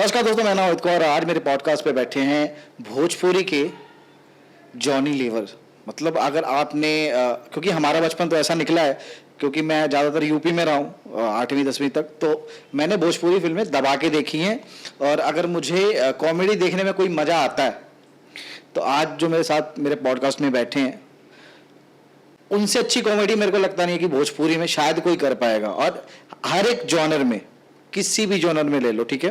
नमस्कार दोस्तों, मैं नाम कौर। आज मेरे पॉडकास्ट पे बैठे हैं भोजपुरी के जॉनी लीवर। मतलब अगर आपने क्योंकि हमारा बचपन तो ऐसा निकला है, क्योंकि मैं ज़्यादातर यूपी में रहा हूँ 8वीं 10वीं तक, तो मैंने भोजपुरी फिल्में दबा के देखी हैं। और अगर मुझे कॉमेडी देखने में कोई मज़ा आता है तो आज जो मेरे साथ मेरे पॉडकास्ट में बैठे हैं, उनसे अच्छी कॉमेडी मेरे को लगता नहीं है कि भोजपुरी में शायद कोई कर पाएगा। और हर एक जॉनर में, किसी भी जॉनर में ले लो, ठीक है।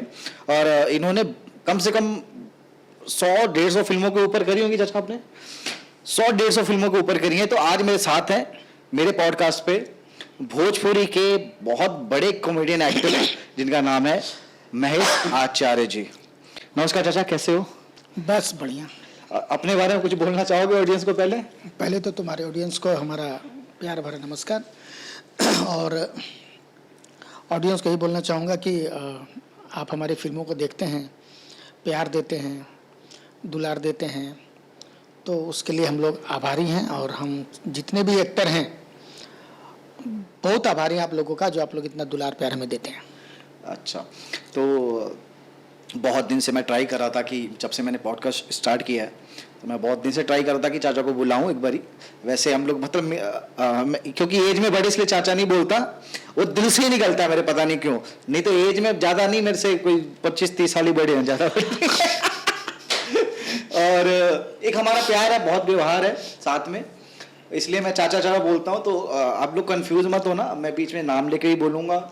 और इन्होंने कम से कम 100-150 फिल्मों के ऊपर करी होंगी। जैसा आपने 100-150 फिल्मों के ऊपर करी है। तो आज मेरे साथ हैं मेरे पॉडकास्ट पे भोजपुरी के बहुत बड़े कॉमेडियन एक्टर जिनका नाम है महेश आचार्य जी। नमस्कार चाचा, कैसे हो? बस बढ़िया। अपने बारे में कुछ बोलना चाहोगे ऑडियंस को? पहले तो तुम्हारे ऑडियंस को हमारा प्यार भरा नमस्कार। और ऑडियंस को यही बोलना चाहूँगा कि आप हमारी फिल्मों को देखते हैं, प्यार देते हैं, दुलार देते हैं, तो उसके लिए हम लोग आभारी हैं। और हम जितने भी एक्टर हैं बहुत आभारी हैं आप लोगों का, जो आप लोग इतना दुलार प्यार हमें देते हैं। अच्छा, तो बहुत दिन से मैं ट्राई कर रहा था कि जब से मैंने पॉडकास्ट स्टार्ट किया है तो मैं बहुत दिन से ट्राई कर रहा था कि चाचा को बुलाऊं एक बारी। वैसे हम लोग मतलब क्योंकि एज में बड़े इसलिए चाचा नहीं बोलता, वो दिल से ही निकलता है मेरे, पता नहीं क्यों। नहीं तो एज में ज़्यादा नहीं, मेरे से कोई 25-30 साल ही बड़े हैं ज़्यादा। और एक हमारा प्यार है, बहुत व्यवहार है साथ में, इसलिए मैं चाचा चाचा बोलता हूँ। तो आप लोग कंफ्यूज मत होना, मैं बीच में नाम लेके ही बोलूँगा,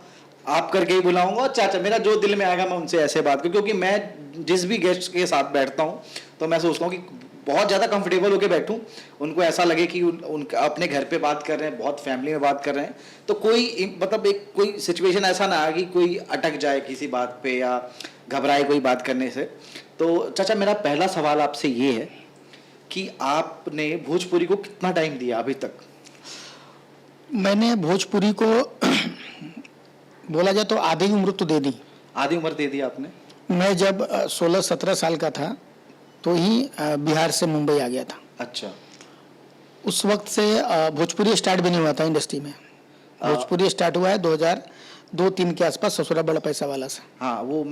आप करके ही बुलाऊंगा। और चाचा, मेरा जो दिल में आएगा मैं उनसे ऐसे बात करूँ, क्योंकि मैं जिस भी गेस्ट के साथ बैठता हूँ तो मैं सोचता हूँ कि बहुत ज़्यादा कंफर्टेबल होकर बैठूं, उनको ऐसा लगे कि उनका अपने घर पे बात कर रहे हैं, बहुत फैमिली में बात कर रहे हैं। तो कोई मतलब एक कोई सिचुएशन ऐसा ना आए कि कोई अटक जाए किसी बात पे या घबराए कोई बात करने से। तो चाचा, मेरा पहला सवाल आपसे ये है कि आपने भोजपुरी को कितना टाइम दिया अभी तक? मैंने भोजपुरी को बोला जाए तो आधी उम्र तो दे दी। आधी उम्र दे दी आपने? मैं जब 16-17 साल का था तो ही बिहार से मुंबई आ गया था। अच्छा। उस वक्त से भोजपुरी स्टार्ट भी नहीं हुआ था इंडस्ट्री में। भोजपुरी स्टार्ट हुआ है 2002-3 के आसपास, ससुरा बड़ा पैसा वाला से। हाँ, वो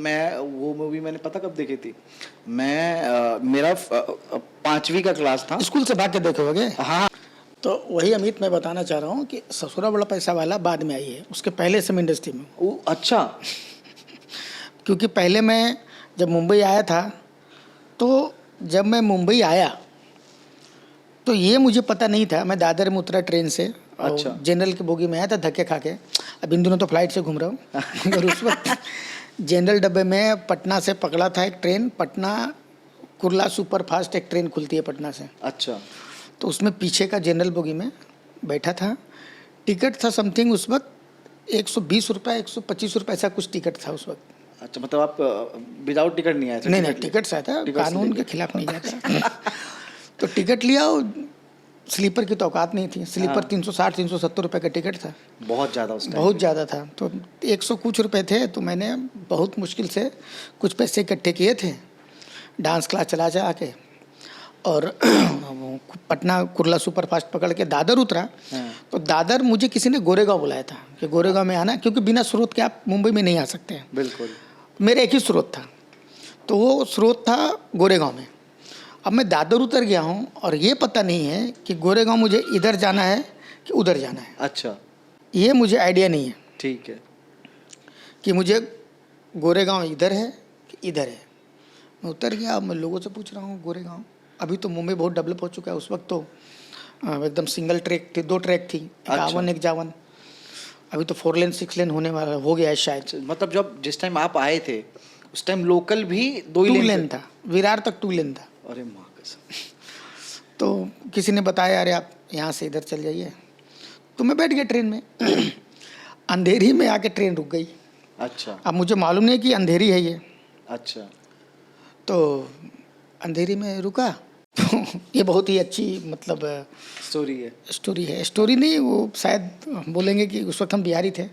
मूवी मैंने पता कब देखी थी, मेरा 5वीं का क्लास था। स्कूल से भाग के देखे होगे। हाँ, तो वही अमित मैं बताना चाह रहा हूँ कि ससुरा बड़ा पैसा वाला बाद में आई है, उसके पहले से मैं इंडस्ट्री में हूँ। अच्छा। क्योंकि पहले मैं जब मुंबई आया था, तो जब मैं मुंबई आया तो ये मुझे पता नहीं था। मैं दादर में उतरा ट्रेन से। अच्छा। जनरल की बोगी में आया था धक्के खा के। अब इन दिनों तो फ्लाइट से घूम रहा हूँ। मगर उस वक्त जनरल डब्बे में पटना से पकड़ा था एक train, Patna Kurla super fast एक ट्रेन खुलती है पटना से। अच्छा। तो उसमें पीछे का जनरल बोगी में बैठा था। टिकट था समथिंग उस वक्त 120 रुपये 125 रुपये ऐसा कुछ टिकट था उस वक्त। अच्छा, मतलब आप विदाउट टिकट नहीं आए थे? नहीं, टिकट से आया था, कानून के खिलाफ नहीं जाता। तो टिकट लिया, स्लीपर की तो औकात नहीं थी। स्लीपर 360-370 रुपये का टिकट था। बहुत ज़्यादा उस टाइम? बहुत ज़्यादा था। तो 100 कुछ रुपये थे, तो मैंने बहुत मुश्किल से कुछ पैसे इकट्ठे किए थे, डांस क्लास चला के, और पटना कुर्ला सुपर फास्ट पकड़ के दादर उतरा। तो दादर मुझे किसी ने गोरेगांव बुलाया था कि गोरेगांव में आना, क्योंकि बिना स्रोत के आप मुंबई में नहीं आ सकते हैं। बिल्कुल। मेरा एक ही स्रोत था, तो वो स्रोत था गोरेगांव में। अब मैं दादर उतर गया हूँ और ये पता नहीं है कि गोरेगांव मुझे इधर जाना है कि उधर जाना है। अच्छा। ये मुझे आइडिया नहीं है। ठीक है। कि मुझे गोरेगांव इधर है कि इधर है। मैं उतर गया, अब मैं लोगों से पूछ रहा हूँ गोरेगांव। अभी तो मुंबई बहुत डेवलप हो चुका है, उस वक्त तो एकदम सिंगल ट्रैक थी, 2 ट्रैक थी, 51-51। अभी तो 4 लेन 6 लेन होने वाला हो गया है शायद। मतलब जब जिस टाइम आप आए थे उस टाइम लोकल भी 2 लेन था, विरार तक 2 लेन था। अरे माँ कसम। तो किसी ने बताया अरे आप यहाँ से इधर चल जाइए, तो मैं बैठ गया ट्रेन में। अंधेरी में आके ट्रेन रुक गई। अच्छा। अब मुझे मालूम नहीं कि अंधेरी है ये। अच्छा। तो अंधेरी में रुका। तो ये बहुत ही अच्छी मतलब स्टोरी है। स्टोरी नहीं, वो शायद बोलेंगे कि उस वक्त हम बिहारी थे।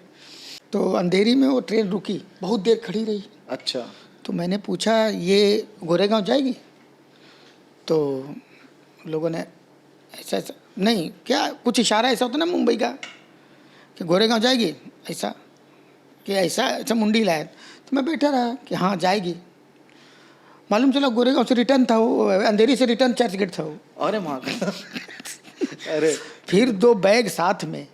तो अंधेरी में वो ट्रेन रुकी, बहुत देर खड़ी रही। अच्छा। तो मैंने पूछा ये गोरेगांव जाएगी? तो लोगों ने ऐसा नहीं, क्या कुछ इशारा ऐसा होता ना मुंबई का कि गोरेगांव जाएगी, ऐसा कि ऐसा मुंडी लाए। तो मैं बैठा रहा कि हाँ जाएगी। मालूम चला गोरेगांव से रिटर्न था वो, अंधेरी से रिटर्न चर्च गेट था वो। अरे माँ अरे फिर 2 बैग साथ में।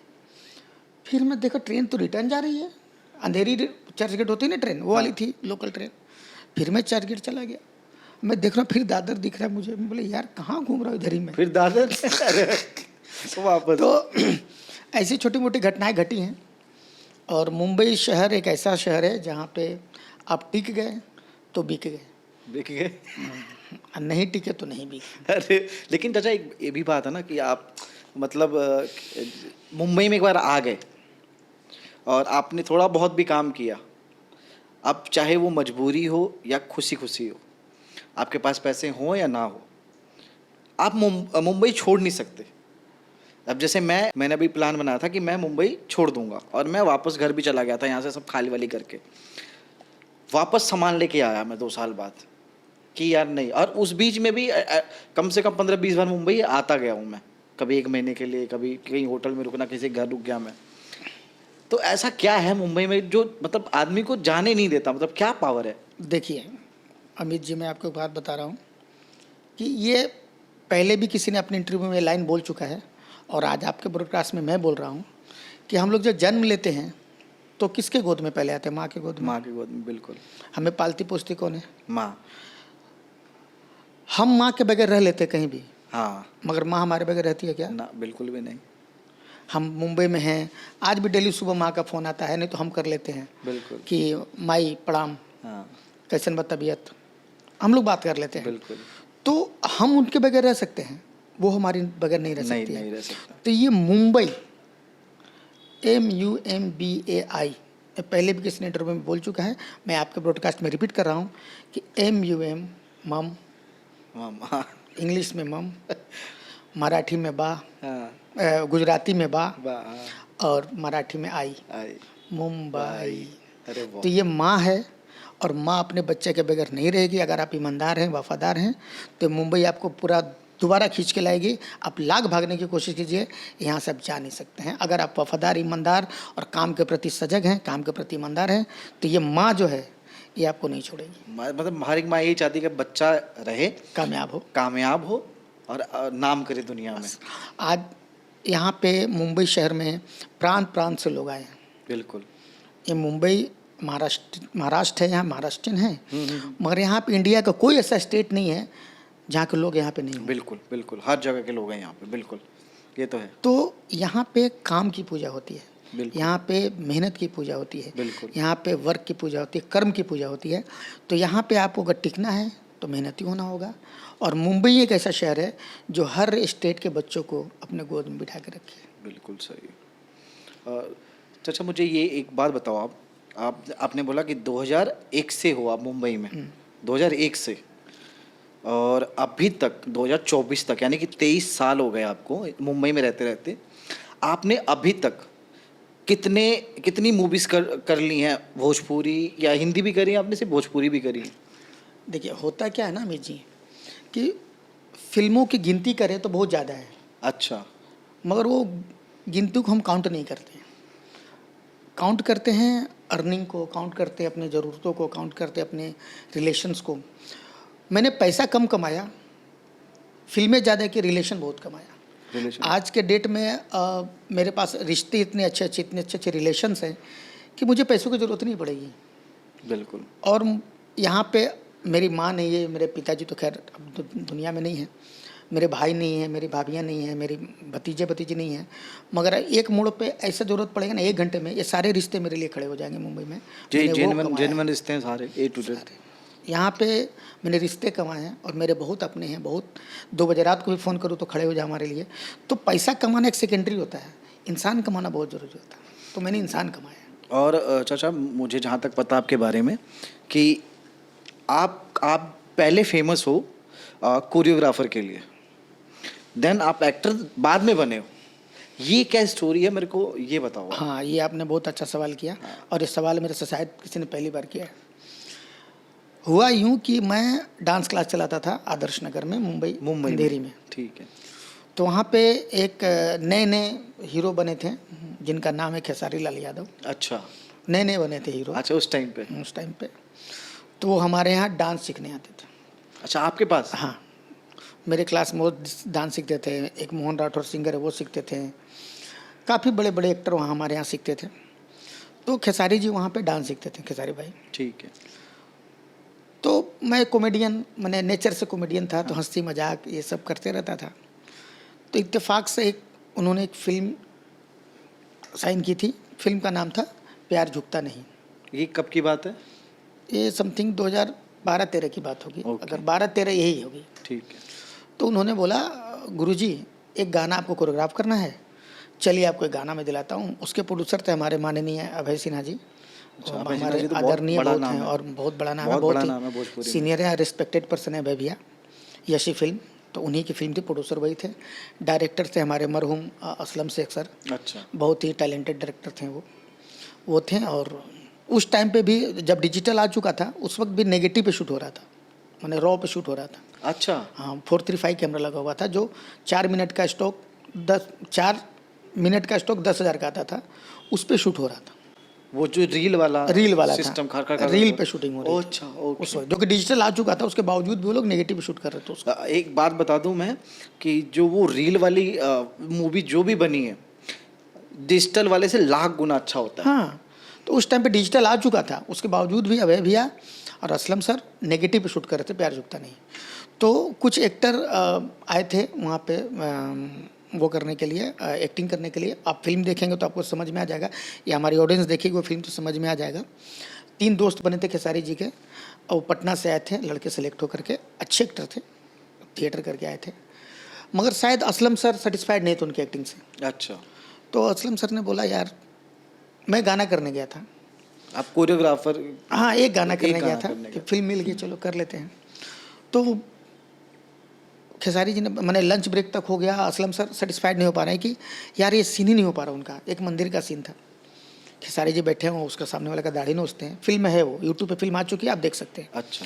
फिर मैं देखा ट्रेन तो रिटर्न जा रही है, अंधेरी चर्च गेट होती है ना ट्रेन, वो वाली थी लोकल ट्रेन। फिर मैं चर्च गेट चला गया, मैं देख रहा हूँ फिर दादर दिख रहा है मुझे। मैं बोले यार कहाँ घूम रहा हूँ इधर ही में। फिर दादर अरे वापस। तो ऐसी छोटी मोटी घटनाएं घटी हैं। और मुंबई शहर एक ऐसा शहर है जहाँ पे आप टिक गए तो बिक गए, बिक गए। और नहीं टिके तो नहीं बिके। अरे लेकिन चाचा एक ये भी बात है ना कि आप मतलब मुंबई में एक बार आ गए और आपने थोड़ा बहुत भी काम किया, अब चाहे वो मजबूरी हो या खुशी खुशी हो, आपके पास पैसे हों या ना हो, आप मुंबई छोड़ नहीं सकते। अब जैसे मैंने अभी प्लान बनाया था कि मैं मुंबई छोड़ दूंगा और मैं वापस घर भी चला गया था, यहाँ से सब खाली वाली करके वापस सामान लेके आया मैं 2 साल बाद कि यार नहीं। और उस बीच में भी कम से कम 15-20 बार मुंबई आता गया हूँ मैं, कभी 1 महीने के लिए, कभी कहीं होटल में रुकना, किसी घर रुक गया मैं। तो ऐसा क्या है मुंबई में जो मतलब आदमी को जाने नहीं देता, मतलब क्या पावर है? देखिए अमित जी, मैं आपको एक बात बता रहा हूँ कि ये पहले भी किसी ने अपने इंटरव्यू में लाइन बोल चुका है और आज आपके ब्रॉडकास्ट में मैं बोल रहा हूँ कि हम लोग जब जन्म लेते हैं तो किसके गोद में पहले आते हैं? माँ के गोद में। माँ की गोद में, बिल्कुल। हमें पालती पोसती कौन है? माँ। हम माँ के बगैर रह लेते कहीं भी, हाँ। मगर माँ हमारे बगैर रहती है क्या? ना, बिल्कुल भी नहीं। हम मुंबई में हैं, आज भी डेली सुबह माँ का फ़ोन आता है, नहीं तो हम कर लेते हैं बिल्कुल कि माई प्रणाम, हाँ कैसन बा तबीयत, हम लोग बात कर लेते हैं। बिल्कुल। तो हम उनके बगैर रह सकते हैं, वो हमारी बगैर नहीं रह सकती है। नहीं रह सकता। तो ये मुंबई MUMBAI, पहले भी किसी ने इंटरव्यू में बोल चुका है, मैं आपके ब्रॉडकास्ट में रिपीट कर रहा हूँ कि MUM मम, हाँ इंग्लिश में मम, मराठी में बा, हाँ गुजराती में बा, हाँ और मराठी में आई, आई मुंबई। अरे तो ये माँ है और माँ अपने बच्चे के बगैर नहीं रहेगी। अगर आप ईमानदार हैं, वफादार हैं, तो मुंबई आपको पूरा दोबारा खींच के लाएगी। आप लाख भागने की कोशिश कीजिए, यहाँ से आप जा नहीं सकते हैं। अगर आप वफादार, ईमानदार और काम के प्रति सजग हैं, काम के प्रति ईमानदार हैं, तो ये माँ जो है ये आपको नहीं छोड़ेगी। मतलब हर एक माँ यही चाहती है कि बच्चा रहे, कामयाब हो और नाम करे दुनिया में। आज यहाँ पे मुंबई शहर में प्रांत प्रांत से लोग आए हैं। बिल्कुल। ये मुंबई महाराष्ट्र है, यहाँ महाराष्ट्रियन है, मगर यहाँ पे इंडिया का कोई ऐसा स्टेट नहीं है जहाँ के लोग यहाँ पे नहीं हैं। बिल्कुल बिल्कुल, हर जगह के लोग हैं यहाँ पे, बिल्कुल, ये तो है। तो यहाँ पे काम की पूजा होती है, बिल्कुल। यहाँ पे मेहनत की पूजा होती है, बिल्कुल। यहाँ पे वर्क की पूजा होती है, कर्म की पूजा होती है। तो यहाँ पे आपको अगर टिकना है तो मेहनती होना होगा। और मुंबई एक ऐसा शहर है जो हर स्टेट के बच्चों को अपने गोद में बिठा के रखे। बिल्कुल सही। चाचा मुझे ये एक बात बताओ, आपने बोला कि 2001 से हो आप मुंबई में, 2001 से और अभी तक 2024 तक, यानी कि 23 साल हो गए आपको मुंबई में रहते रहते। आपने अभी तक कितनी मूवीज़ कर ली हैं? भोजपुरी या हिंदी भी करी है आपने, सिर्फ भोजपुरी भी करी है? देखिए होता क्या है ना अमित जी कि फिल्मों की गिनती करें तो बहुत ज़्यादा है। अच्छा। मगर वो गिनती को हम काउंट नहीं करते। काउंट करते हैं अर्निंग को, काउंट करते हैं अपने ज़रूरतों को, काउंट करते हैं अपने रिलेशंस को। मैंने पैसा कम कमाया, फिल्में ज़्यादा की, रिलेशन बहुत कमाया। आज के डेट में मेरे पास रिश्ते इतने अच्छे रिलेशंस हैं कि मुझे पैसों की ज़रूरत नहीं पड़ेगी। बिल्कुल। और यहाँ पे मेरी माँ नहीं है, मेरे पिताजी तो खैर अब दुनिया में नहीं है, मेरे भाई नहीं है, मेरी भाभियाँ नहीं हैं, मेरी भतीजे नहीं हैं। मगर एक मोड़ पे ऐसा ज़रूरत पड़ेगा ना, 1 घंटे में ये सारे रिश्ते मेरे लिए खड़े हो जाएंगे मुंबई में। जेन्युइन रिश्ते हैं सारे, A to Z। यहाँ पे मैंने रिश्ते कमाए हैं और मेरे बहुत अपने हैं, बहुत 2 बजे रात को भी फ़ोन करूँ तो खड़े हो जाए हमारे लिए। तो पैसा कमाना एक सेकेंडरी होता है, इंसान कमाना बहुत ज़रूरी होता है। तो मैंने इंसान कमाया। और चाचा मुझे जहाँ तक पता आपके बारे में कि आप पहले फेमस हो कोरियोग्राफर के लिए, देन आप एक्टर बाद में बने हो। ये क्या स्टोरी है, मेरे को ये बताओ। हाँ, ये आपने बहुत अच्छा सवाल किया। और इस सवाल मेरे से शायद किसी ने पहली बार किया है। हुआ यूँ कि मैं डांस क्लास चलाता था आदर्श नगर में, मुंबई अंधेरी में। ठीक है। तो वहाँ पे एक नए हीरो बने थे जिनका नाम है खेसारी लाल यादव। अच्छा। नए नए बने थे हीरो अच्छा, उस टाइम पे। उस टाइम पे। तो वो हमारे यहाँ डांस सीखने आते थे। अच्छा, आपके पास? हाँ, मेरे क्लास में वो डांस सीखते थे। एक मोहन राठौर सिंगर है, वो सीखते थे। काफ़ी बड़े बड़े एक्टर वहाँ हमारे यहाँ सीखते थे। तो खेसारी जी वहाँ पे डांस सीखते थे, खेसारी भाई। ठीक है। तो मैं कॉमेडियन, मैंने नेचर से कॉमेडियन था, तो हंसी मजाक ये सब करते रहता था। तो इत्तेफाक से उन्होंने एक फिल्म साइन की थी। फिल्म का नाम था प्यार झुकता नहीं। ये कब की बात है? ये समथिंग 2012-13 की बात होगी। Okay. अगर 12-13 यही होगी। ठीक है। तो उन्होंने बोला, गुरुजी एक गाना आपको कोरियोग्राफ करना है, चलिए आपको एक गाना मैं दिलाता हूँ। उसके प्रोड्यूसर थे हमारे माननीय अभय सिन्हा जी। अच्छा, और अभय सिन्हा हमारे जी तो बहुत आदरणीय बड़ा बहुत नाम हैं है। और बहुत बड़ा नाम है, बहुत बहुत बड़ा ही नाम है भोजपुरी में। सीनियर है, रिस्पेक्टेड पर्सन है अभय भैया। यशी फिल्म, तो उन्हीं की फिल्म थी, प्रोड्यूसर वही थे। डायरेक्टर थे हमारे मरहूम असलम शेख सर, अच्छा। बहुत ही टैलेंटेड डायरेक्टर थे वो थे। और उस टाइम पे भी जब डिजिटल आ चुका था, उस वक्त भी नेगेटिव पे शूट हो रहा था, मैंने रॉ पे शूट हो रहा था। अच्छा। हाँ, 435 कैमरा लगा हुआ था, जो 4 मिनट का स्टॉक 10,000 का आता था, उस पे शूट हो रहा था। वो जो रील वाला सिस्टम था, रील पे शूटिंग हो रही थी। अच्छा, ओके। उस वक्त जो कि डिजिटल आ चुका था, उसके बावजूद भी वो लोग नेगेटिव शूट कर रहे थे उसको। एक बात बता दूं मैं कि जो वो रील वाली मूवी जो भी बनी है, डिजिटल वाले से लाख गुना अच्छा होता है। हाँ, तो उस टाइम पे डिजिटल आ चुका था, उसके बावजूद भी अभय भैया और असलम सर नेगेटिव पे शूट कर रहे थे, प्यार झुकता नहीं। तो कुछ एक्टर आए थे वहाँ पे वो करने के लिए, एक्टिंग करने के लिए। आप फिल्म देखेंगे तो आपको समझ में आ जाएगा, या हमारी ऑडियंस देखेगी वो फिल्म तो समझ में आ जाएगा। 3 दोस्त बने थे खेसारी जी के, और वो पटना से आए थे, लड़के सेलेक्ट होकर के, अच्छे एक्टर थे, थिएटर करके आए थे। मगर शायद असलम सर सेटिस्फाइड नहीं थे उनकी एक्टिंग से। अच्छा। तो असलम सर ने बोला, यार मैं गाना करने गया था। आप कोरियोग्राफर? हाँ, एक गाना करने गया था करने कि फिल्म मिल गई, चलो कर लेते हैं। तो खेसारी जी ने, मैंने लंच ब्रेक तक हो गया, असलम सर सेटिस्फाइड नहीं हो पा रहे हैं कि यार ये सीन ही नहीं हो पा रहा उनका। एक मंदिर का सीन था, खेसारी जी बैठे हैं, उसका सामने वाले का दाढ़ी नोचते हैं। फिल्म है, वो यूट्यूब पे फिल्म आ चुकी है, आप देख सकते हैं। अच्छा।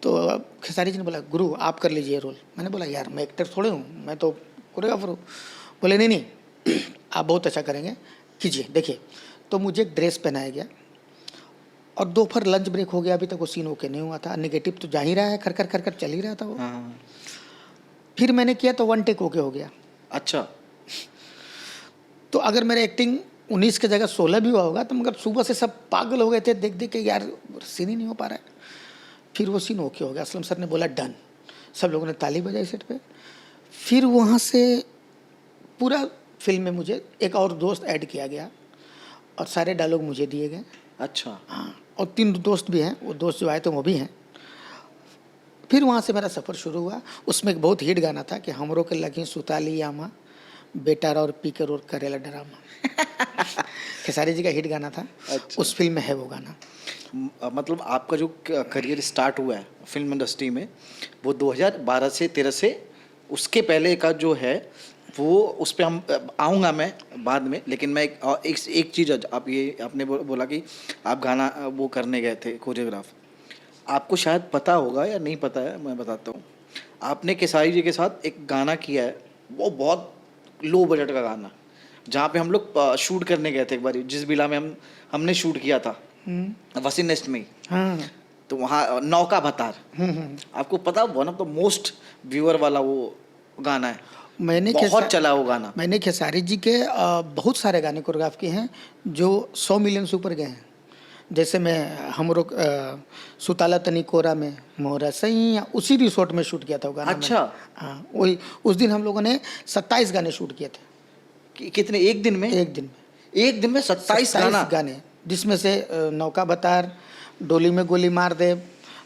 तो खेसारी जी ने बोला, गुरु आप कर लीजिए रोल। मैंने बोला, यार मैं एक्टर थोड़े हूँ, मैं तो कोरियोग्राफर हूँ। बोले नहीं नहीं आप बहुत अच्छा करेंगे, कीजिए देखिए। तो मुझे एक ड्रेस पहनाया गया, और दोपहर लंच ब्रेक हो गया, अभी तक वो सीन ओके नहीं हुआ था। नेगेटिव तो जा ही रहा है, खर खर खर खर चल ही रहा था वो। हाँ। फिर मैंने किया तो 1 टेक ओके हो गया। अच्छा। तो अगर मेरा एक्टिंग 19 की जगह 16 भी हुआ होगा, तो मगर सुबह से सब पागल हो गए थे देख देख के, यार सीन ही नहीं हो पा रहा है। फिर वो सीन ओके हो गया, असलम सर ने बोला डन, सब लोगों ने ताली बजाई सेट पे। फिर वहाँ से पूरा फिल्म में मुझे एक और दोस्त ऐड किया गया, और सारे डायलॉग मुझे दिए गए। अच्छा। हाँ, और 3 दोस्त भी हैं, वो दोस्त जो आए थे वो भी हैं। फिर वहाँ से मेरा सफ़र शुरू हुआ। उसमें एक बहुत हिट गाना था कि हमरो के लगी सुताली यामा, बेटा और पीकर और करेला डरामा। खेसारी जी का हिट गाना था। अच्छा। उस फिल्म में है वो गाना। मतलब आपका जो करियर स्टार्ट हुआ है फिल्म इंडस्ट्री में, वो 2012 से 13 से, उसके पहले का जो है वो, उस पर हम आऊँगा मैं बाद में। लेकिन मैं एक चीज़, आप ये आपने बोला कि आप गाना वो करने गए थे कोरियोग्राफ, आपको शायद पता होगा या नहीं पता है, मैं बताता हूँ। आपने खेसारी जी के साथ एक गाना किया है, वो बहुत लो बजट का गाना, जहाँ पे हम लोग शूट करने गए थे एक बार, जिस विला में हमने शूट किया था, वसी नेस्ट में ही। हाँ। तो वहाँ नौका भतार, आपको पता, one of the most viewer वाला वो गाना है, मैंने बहुत चला वो गाना। मैंने खेसारी जी के बहुत सारे गाने कोरियोग्राफ किए हैं जो 100 मिलियन से ऊपर गए हैं। जैसे मैं हमरो सुताला तनी कोरा में मोरा सैया, उसी रिसोर्ट में शूट किया था वो गाना। अच्छा। हाँ, वही उस दिन हम लोगों ने 27 गाने शूट किए थे। कितने, एक दिन में? एक दिन में। एक दिन में 27 गाने, जिसमें से नौका बतार, डोली में गोली मार दे,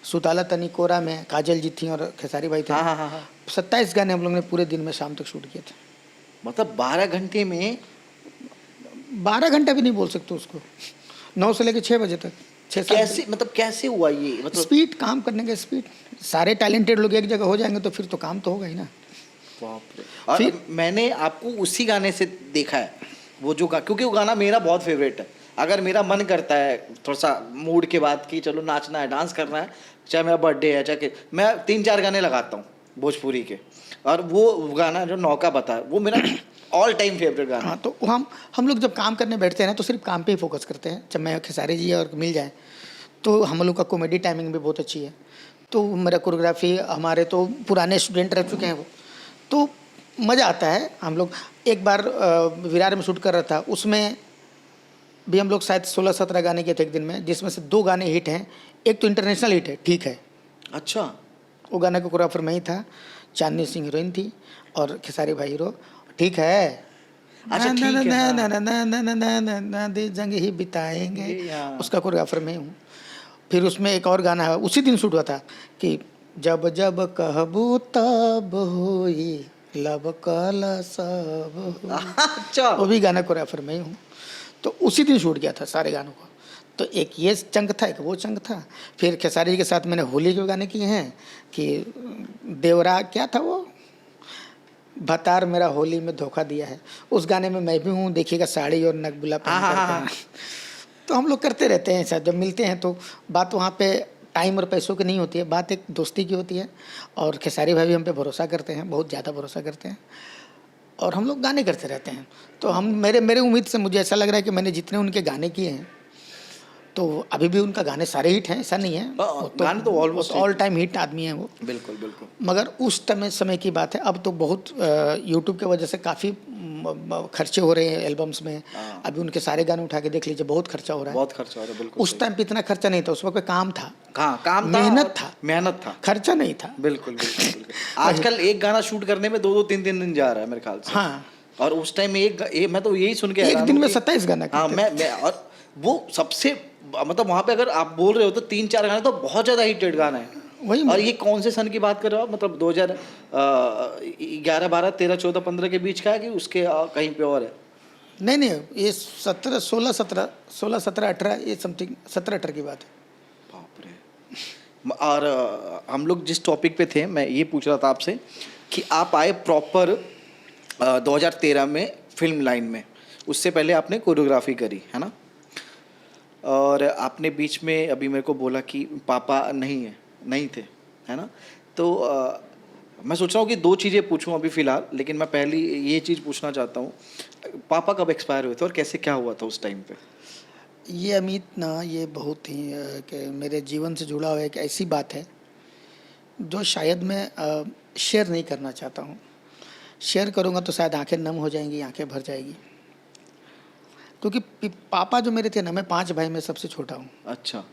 सुताला तनी कोरा में काजल जी थी और खेसारी भाई थे। हाँ हाँ हाँ। 27 गाने हम लोग ने पूरे दिन में शाम तक शूट किए थे। मतलब 12 घंटे में? 12 घंटा भी नहीं बोल सकते उसको, 9 से लेकर 6 बजे तक। 6-7 कैसे, मतलब कैसे हुआ ये? मतलब स्पीड, काम करने का स्पीड। सारे टैलेंटेड लोग एक जगह हो जाएंगे तो फिर तो काम तो होगा ही ना। बाप रे। और मैंने आपको उसी गाने से देखा है, वो जो क्योंकि वो गाना मेरा बहुत फेवरेट है। अगर मेरा मन करता है थोड़ा सा मूड के बाद कि चलो नाचना है, डांस करना है, चाहे मेरा बर्थडे है, चाहे, मैं 3-4 गाने लगाता हूँ भोजपुरी के, और वो गाना जो नौका बता, वो मेरा ऑल टाइम फेवरेट गाना? हाँ, तो हम लोग जब काम करने बैठते हैं ना तो सिर्फ काम पे ही फोकस करते हैं। जब मैं खेसारी जी और मिल जाए तो हम लोग का कॉमेडी टाइमिंग भी बहुत अच्छी है। तो मेरा कोरियोग्राफी, हमारे तो पुराने स्टूडेंट रह चुके हैं वो, तो मज़ा आता है। हम लोग एक बार विरार में शूट कर रहा था, उसमें भी हम लोग शायद 16-17 गाने किए थे एक दिन में, जिसमें से 2 गाने हिट हैं। एक तो इंटरनेशनल हिट है, ठीक है, अच्छा। वो गाने का कोरियोग्राफर मैं ही था, चांदनी सिंह हीरोइन थी और खेसारी भाई हीरो। ठीक है, अच्छा, ठीक है, हाँ। ना दे जंग ही बिताएंगे, ये, हाँ। उसका कोरियोग्राफर मैं हूँ। फिर उसमें एक और गाना है, उसी दिन शूट हुआ था कि जब जब कहबू तब होई लब कला सब होई, अच्छा। वो भी गाना कोरियोग्राफर मैं ही हूँ। तो उसी दिन शूट किया था सारे गानों को। तो एक ये चंक था, एक वो चंक था। फिर खेसारी जी के साथ मैंने होली के गाने किए हैं कि देवरा क्या था वो, भतार मेरा होली में धोखा दिया है, उस गाने में मैं भी हूँ। देखिएगा साड़ी और नकबुला पहन हाँ, हाँ, करके। हाँ। तो हम लोग करते रहते हैं ऐसा, जब मिलते हैं तो बात वहाँ पे टाइम और पैसों की नहीं होती है, बात एक दोस्ती की होती है। और खेसारी भाई भी हम पे भरोसा करते हैं, बहुत ज़्यादा भरोसा करते हैं, और हम लोग गाने करते रहते हैं। तो हम मेरे उम्मीद से मुझे ऐसा लग रहा है कि मैंने जितने उनके गाने किए हैं, तो अभी भी उनका गाने सारे हिट हैं, ऐसा नहीं है। गाने तो ऑलमोस्ट ऑल टाइम हिट आदमी है वो। बिल्कुल बिल्कुल। मगर उस समय की बात है, अब तो बहुत यूट्यूब की वजह से काफ़ी खर्चे हो रहे हैं एल्बम्स में। हाँ। अभी उनके सारे गाने उठा के देख लीजिए, बहुत खर्चा हो रहा है। बहुत खर्चा हो रहा है, बिल्कुल उस टाइम पे इतना खर्चा नहीं था, उस वक्त काम था, हाँ, काम था, मेहनत और था, मेहनत था। खर्चा नहीं था। बिल्कुल बिल्कुल बिल्कुल। आजकल एक गाना शूट करने में 2-2 3-3 दिन जा रहा है मेरे ख्याल से। हाँ, और उस टाइम मैं तो यही सुन के एक हैरान दिन हूँ में कि- 27 गाना हाँ, करते थे। मैं और वो सबसे मतलब वहाँ पे अगर आप बोल रहे हो तो 3-4 गाने तो बहुत ज़्यादा हिटेड गाना है। वही और ये कौन से सन की बात कर रहे हो आप? मतलब 2011, 12, 13, 14, 15 के बीच का है कि उसके कहीं पे और है? नहीं नहीं, ये 16, 17, 18, ये समथिंग 17-18 की बात है। बाप रे। और हम लोग जिस टॉपिक पे थे, मैं ये पूछ रहा था आपसे कि आप आए प्रॉपर 2013 में फिल्म लाइन में। उससे पहले आपने कोरियोग्राफी करी है ना? और आपने बीच में अभी मेरे को बोला कि पापा नहीं थे, है ना? तो मैं सोच रहा हूँ कि 2 चीज़ें पूछूं अभी फ़िलहाल, लेकिन मैं पहली ये चीज़ पूछना चाहता हूँ, पापा कब एक्सपायर हुए थे और कैसे क्या हुआ था उस टाइम पे? ये अमित ना, ये बहुत ही कि मेरे जीवन से जुड़ा हुआ एक ऐसी बात है जो शायद मैं शेयर नहीं करना चाहता हूँ। शेयर करूँगा तो शायद आंखें नम हो जाएंगी, आंखें भर जाएगी। क्योंकि पापा जो मेरे थे ना, मैं 5 भाई में सबसे छोटा हूँ। अच्छा।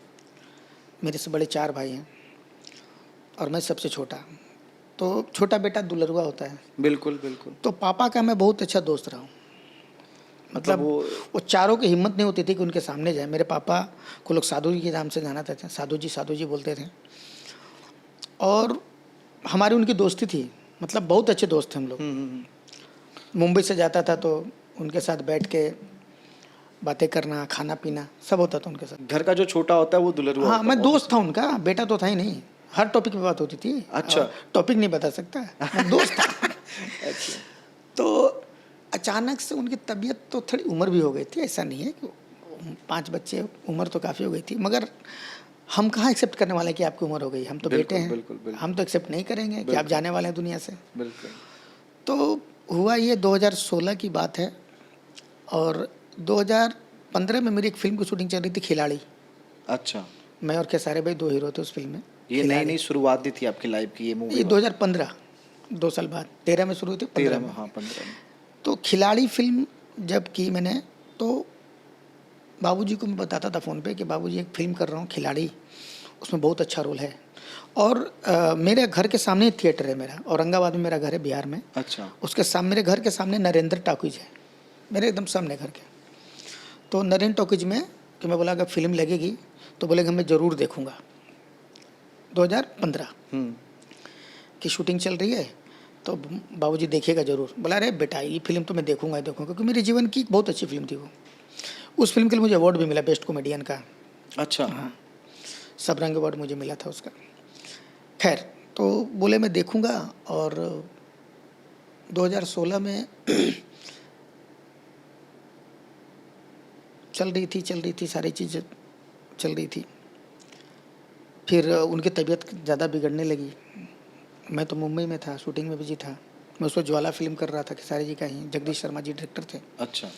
मेरे से बड़े 4 भाई हैं और मैं सबसे छोटा। तो छोटा बेटा दुलरुआ होता है। बिल्कुल बिल्कुल। तो पापा का मैं बहुत अच्छा दोस्त रहा हूँ। मतलब वो चारों की हिम्मत नहीं होती थी कि उनके सामने जाए। मेरे पापा को लोग साधु जी के नाम से जाना थे, साधु जी बोलते थे। और हमारी उनकी दोस्ती थी, मतलब बहुत अच्छे दोस्त थे हम लोग। मुंबई से जाता था तो उनके साथ बैठ के बातें करना, खाना पीना सब होता था उनके साथ। घर का जो छोटा होता है वो दुलरुआ हाँ, होता मैं है। दोस्त था उनका, बेटा तो था ही नहीं। हर टॉपिक पे बात होती थी। अच्छा। टॉपिक नहीं बता सकता, मैं दोस्त था। अच्छा। तो अचानक से उनकी तबीयत, तो थोड़ी उम्र भी हो गई थी, ऐसा नहीं है कि 5 बच्चे, उम्र तो काफ़ी हो गई थी। मगर हम कहाँ एक्सेप्ट करने वाले हैं कि आपकी उम्र हो गई? हम तो बेटे हैं। बिल्कुल बिल्कुल। हम तो एक्सेप्ट नहीं करेंगे कि आप जाने वाले हैं दुनिया से। बिल्कुल। तो हुआ ये 2016 की बात है, और 2015 में मेरी एक फिल्म की शूटिंग चल रही थी, खिलाड़ी। अच्छा। मैं और खेसारी भाई 2 हीरो थे उस फिल्म में। ये नई शुरुआत थी आपकी लाइफ की ये मूवी? ये 2015, 2 साल बाद, 13 में शुरू हुई थी, 15 में। हाँ, 15 में। तो खिलाड़ी फिल्म जब की मैंने, तो बाबूजी को मैं बताता था फ़ोन पे कि बाबूजी एक फ़िल्म कर रहा हूँ खिलाड़ी, उसमें बहुत अच्छा रोल है। और मेरे घर के सामने थिएटर है मेरा, औरंगाबाद में मेरा घर है, बिहार में। अच्छा। उसके सामने, मेरे घर के सामने नरेंद्र टॉकीज है, मेरे एकदम सामने घर के। तो नरेंद्र टॉकीज में कि मैं बोला अगर फिल्म लगेगी तो बोलेगा मैं ज़रूर देखूँगा। 2015 की शूटिंग चल रही है, तो बाबूजी देखिएगा ज़रूर। बोला अरे बेटा ये फिल्म तो मैं देखूँगा ही देखूँगा, क्योंकि मेरे जीवन की बहुत अच्छी फिल्म थी वो। उस फिल्म के लिए मुझे अवार्ड भी मिला, बेस्ट कॉमेडियन का। अच्छा। हाँ, सब रंग अवार्ड मुझे मिला था उसका। खैर, तो बोले मैं देखूँगा। और 2016 में चल रही थी सारी चीज़ें चल रही थी। फिर उनकी तबीयत ज़्यादा बिगड़ने लगी। मैं तो मुंबई में था, शूटिंग में बिजी था। मैं उस वक्त ज्वाला फिल्म कर रहा था, खेसारी जी का ही, जगदीश शर्मा जी डायरेक्टर थे। अच्छा।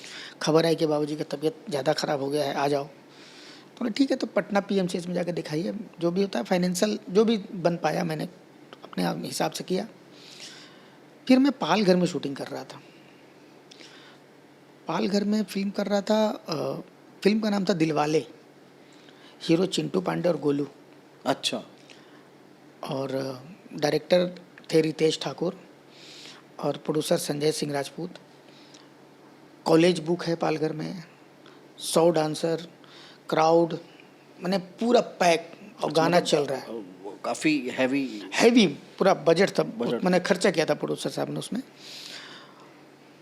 खबर आई कि बाबूजी की तबीयत ज़्यादा ख़राब हो गया है, आ जाओ। तो ठीक है, तो पटना पीएमसीएच में जाकर दिखाइए, जो भी होता है फाइनेंशियल जो भी बन पाया मैंने अपने हिसाब से किया। फिर मैं पालघर में शूटिंग कर रहा था। पालघर में फिल्म कर रहा था, फिल्म का नाम था दिलवाले, हीरो चिंटू पांडे और गोलू, अच्छा। और डायरेक्टर थे रितेश ठाकुर और producer Sanjay Singh Rajput. College book है पालघर में, 100 डांसर, क्राउड, मैंने पूरा पैक, और गाना चल रहा है। काफ़ी हैवी पूरा बजट था, बजट। मैंने खर्चा किया था प्रोड्यूसर साहब ने उसमें।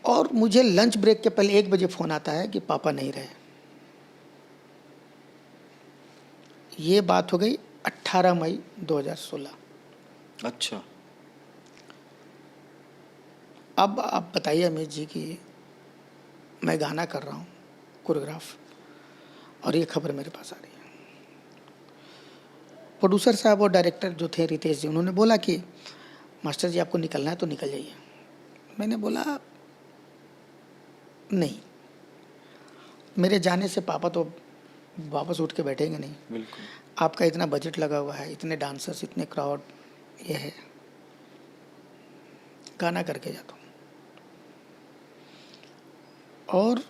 और मुझे लंच ब्रेक के पहले 1 बजे फ़ोन आता है कि पापा नहीं रहे। ये बात हो गई 18 मई 2016। अच्छा। अब आप बताइए अमित जी कि मैं गाना कर रहा हूँ कोरियोग्राफ, और ये खबर मेरे पास आ रही है। प्रोड्यूसर साहब और डायरेक्टर जो थे रितेश जी, उन्होंने बोला कि मास्टर जी आपको निकलना है तो निकल जाइए। मैंने बोला नहीं, मेरे जाने से पापा तो वापस उठ के बैठेंगे नहीं। बिल्कुल। आपका इतना बजट लगा हुआ है, इतने डांसर्स, इतने क्राउड, ये है, गाना करके जाता हूँ। और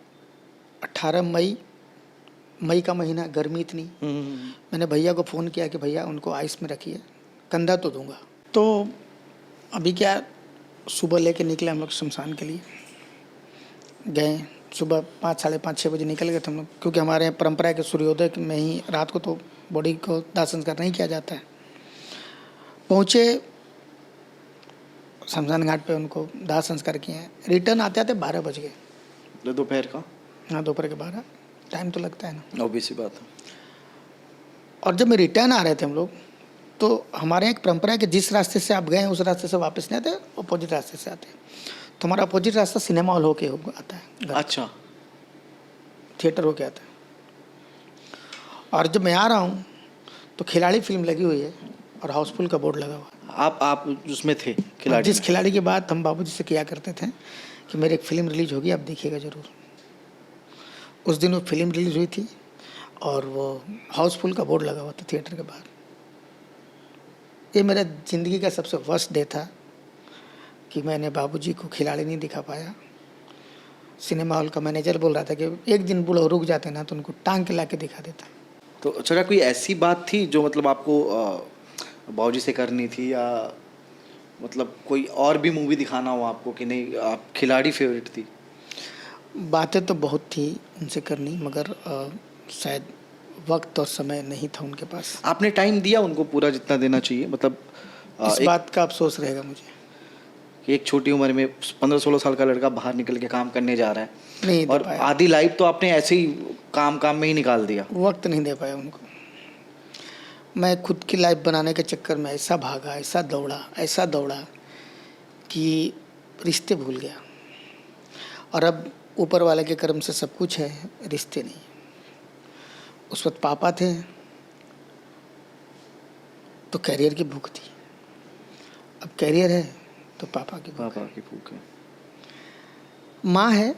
18 मई का महीना, गर्मी इतनी, मैंने भैया को फ़ोन किया कि भैया उनको आइस में रखिए, कंधा तो दूंगा। तो अभी क्या, सुबह लेके निकले हम लोग शमशान के लिए, गए सुबह 5, साढ़े 5, 6 बजे निकल गए थे हम लोग, क्योंकि हमारे यहाँ परंपरा है कि सूर्योदय में ही रात को तो बॉडी को दाह संस्कार नहीं किया जाता है। पहुँचे शमशान घाट पे, उनको दाह संस्कार किए हैं। रिटर्न आते आते 12 बज गए। दोपहर का? हाँ, दोपहर के 12, टाइम तो लगता है ना। ऑब्वियस सी बात है। और जब मैं रिटर्न आ रहे थे हम लोग, तो हमारे यहाँ एक परंपरा है कि जिस रास्ते से आप गए उस रास्ते से वापस नहीं आते, अपोजिट रास्ते से आते हैं। तो हमारा अपोजिट रास्ता सिनेमा हॉल होके आता है, अच्छा। थिएटर होके आता है। और जब मैं आ रहा हूँ तो खिलाड़ी फिल्म लगी हुई है और हाउसफुल का बोर्ड लगा हुआ है। आप उसमें थे, खिलाड़ी जिस में? खिलाड़ी की बात हम बाबूजी से किया करते थे कि मेरी एक फ़िल्म रिलीज होगी, आप देखिएगा ज़रूर। उस दिन वो फिल्म रिलीज हुई थी और वो हाउसफुल का बोर्ड लगा हुआ था थिएटर के बाहर। ये मेरा ज़िंदगी का सबसे वर्स्ट डे था कि मैंने बाबूजी को खिलाड़ी नहीं दिखा पाया। सिनेमा हॉल का मैनेजर बोल रहा था कि एक दिन बुढ़ो रुक जाते ना तो उनको टांग के ला के दिखा देता। तो अच्छा, कोई ऐसी बात थी जो मतलब आपको बाबूजी से करनी थी, या मतलब कोई और भी मूवी दिखाना हो आपको कि नहीं, आप खिलाड़ी फेवरेट थी? बातें तो बहुत थी उनसे करनी, मगर शायद वक्त और समय नहीं था उनके पास। आपने टाइम दिया उनको पूरा जितना देना चाहिए? मतलब इस बात का अफसोस रहेगा मुझे कि एक छोटी उम्र में 15-16 साल का लड़का बाहर निकल के काम करने जा रहा है, नहीं दे और पाया। आधी लाइफ तो आपने ऐसे ही काम में ही निकाल दिया। वक्त नहीं दे पाया उनको। मैं खुद की लाइफ बनाने के चक्कर में ऐसा भागा, ऐसा दौड़ा कि रिश्ते भूल गया। और अब ऊपर वाले के कर्म से सब कुछ है, रिश्ते नहीं। उस वक्त पापा थे तो कैरियर की भूख थी, अब कैरियर है तो पापा की भूख है। माँ है,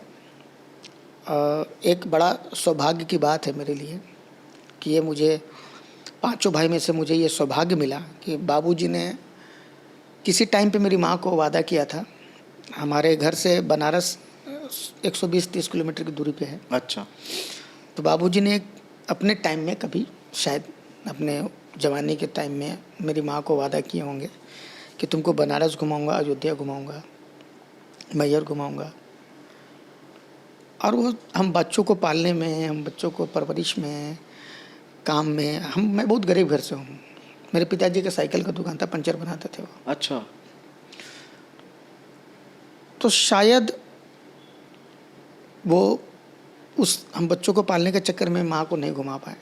एक बड़ा सौभाग्य की बात है मेरे लिए कि ये मुझे 5 भाई में से मुझे ये सौभाग्य मिला कि बाबूजी ने किसी टाइम पे मेरी माँ को वादा किया था। हमारे घर से बनारस 120-30 किलोमीटर की दूरी पे है। अच्छा। तो बाबूजी ने अपने टाइम में, कभी शायद अपने जवानी के टाइम में, मेरी माँ को वादा किए होंगे कि तुमको बनारस घुमाऊंगा, अयोध्या घुमाऊंगा, मैहर घुमाऊंगा। और वो हम बच्चों को पालने में, हम बच्चों को परवरिश में, काम में, मैं बहुत गरीब घर से हूँ। मेरे पिताजी का साइकिल का दुकान था, पंचर बनाते थे वो। अच्छा। तो शायद वो हम बच्चों को पालने के चक्कर में माँ को नहीं घुमा पाए।